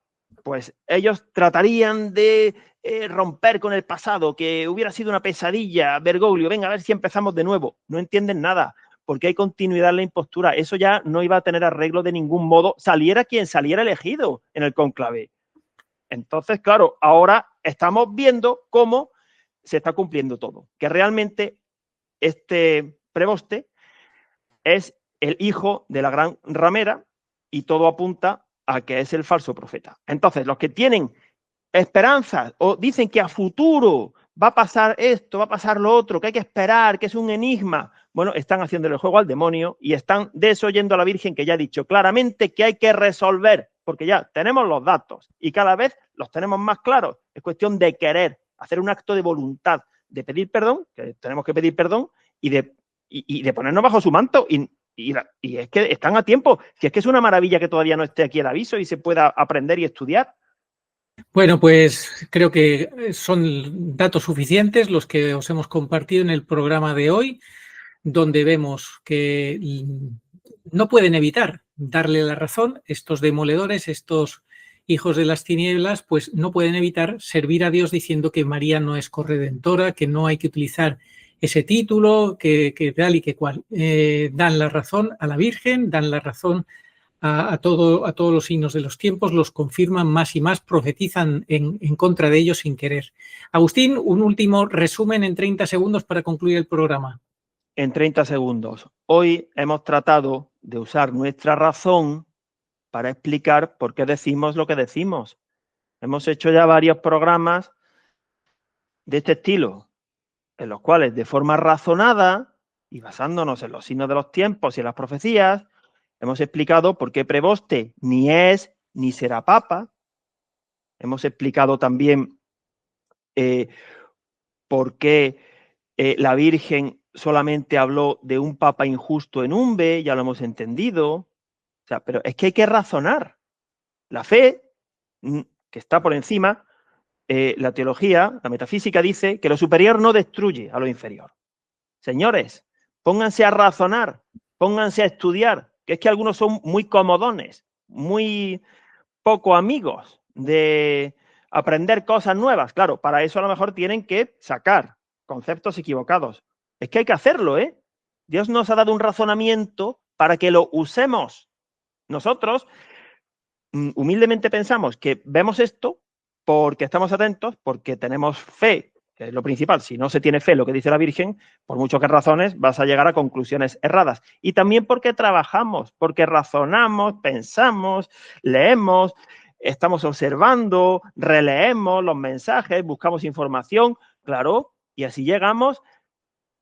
pues ellos tratarían de romper con el pasado, que hubiera sido una pesadilla, Bergoglio, venga, a ver si empezamos de nuevo. No entienden nada, porque hay continuidad en la impostura. Eso ya no iba a tener arreglo de ningún modo, saliera quien saliera elegido en el cónclave. Entonces, claro, ahora estamos viendo cómo se está cumpliendo todo, que realmente este preboste es el hijo de la gran ramera y todo apunta a que es el falso profeta. Entonces, los que tienen esperanzas o dicen que a futuro va a pasar esto, va a pasar lo otro, que hay que esperar, que es un enigma, bueno, están haciéndole el juego al demonio y están desoyendo a la Virgen, que ya ha dicho claramente que hay que resolver, porque ya tenemos los datos y cada vez los tenemos más claros. Es cuestión de querer, hacer un acto de voluntad, de pedir perdón, que tenemos que pedir perdón, y de ponernos bajo su manto. Y es que están a tiempo. Si es que es una maravilla que todavía no esté aquí el aviso y se pueda aprender y estudiar.
Bueno, pues creo que son datos suficientes los que os hemos compartido en el programa de hoy, donde vemos que no pueden evitar darle la razón. Estos demoledores, estos hijos de las tinieblas, pues no pueden evitar servir a Dios diciendo que María no es corredentora, que no hay que utilizar ese título, que tal y que cual. Dan la razón a la Virgen, dan la razón a todos los signos de los tiempos, los confirman más y más, profetizan en contra de ellos sin querer. Agustín, un último resumen en 30 segundos para concluir el programa.
En 30 segundos. Hoy hemos tratado de usar nuestra razón para explicar por qué decimos lo que decimos. Hemos hecho ya varios programas de este estilo, en los cuales de forma razonada y basándonos en los signos de los tiempos y en las profecías, hemos explicado por qué preboste ni es ni será papa. Hemos explicado también por qué la Virgen solamente habló de un papa injusto en Umbe, ya lo hemos entendido. O sea, pero es que hay que razonar. La fe, que está por encima, la teología, la metafísica dice que lo superior no destruye a lo inferior. Señores, pónganse a razonar, pónganse a estudiar, que es que algunos son muy comodones, muy poco amigos de aprender cosas nuevas. Claro, para eso a lo mejor tienen que sacar conceptos equivocados. Es que hay que hacerlo, ¿eh? Dios nos ha dado un razonamiento para que lo usemos. Nosotros humildemente pensamos que vemos esto porque estamos atentos, porque tenemos fe, que es lo principal. Si no se tiene fe, lo que dice la Virgen, por mucho que razones, vas a llegar a conclusiones erradas. Y también porque trabajamos, porque razonamos, pensamos, leemos, estamos observando, releemos los mensajes, buscamos información, claro, y así llegamos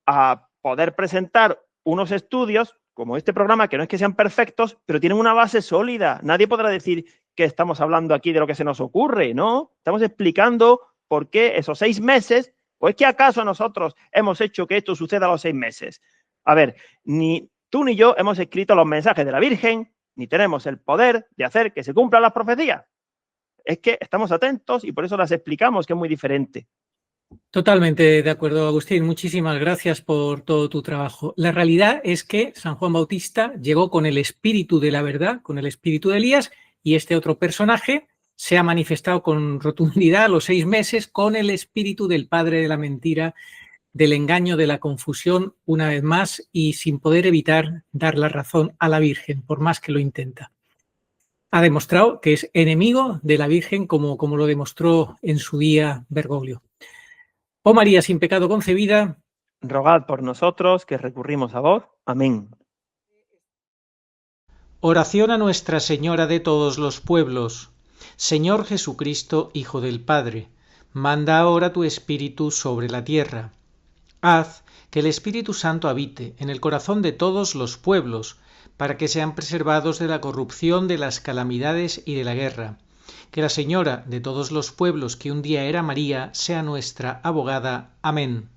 a poder presentar unos estudios como este programa, que no es que sean perfectos, pero tienen una base sólida. Nadie podrá decir que estamos hablando aquí de lo que se nos ocurre, ¿no? Estamos explicando por qué esos 6 meses, o es que acaso nosotros hemos hecho que esto suceda a los 6 meses. A ver, ni tú ni yo hemos escrito los mensajes de la Virgen, ni tenemos el poder de hacer que se cumplan las profecías. Es que estamos atentos y por eso las explicamos, que es muy diferente.
Totalmente de acuerdo, Agustín. Muchísimas gracias por todo tu trabajo. La realidad es que San Juan Bautista llegó con el espíritu de la verdad, con el espíritu de Elías, y este otro personaje se ha manifestado con rotundidad a los 6 meses con el espíritu del padre de la mentira, del engaño, de la confusión, una vez más, y sin poder evitar dar la razón a la Virgen, por más que lo intenta. Ha demostrado que es enemigo de la Virgen, como lo demostró en su día Bergoglio. Oh María, sin pecado concebida,
rogad por nosotros que recurrimos a vos. Amén.
Oración a Nuestra Señora de todos los pueblos. Señor Jesucristo, Hijo del Padre, manda ahora tu Espíritu sobre la tierra. Haz que el Espíritu Santo habite en el corazón de todos los pueblos, para que sean preservados de la corrupción, de las calamidades y de la guerra, Que la Señora de todos los pueblos que un día era María sea nuestra abogada. Amén.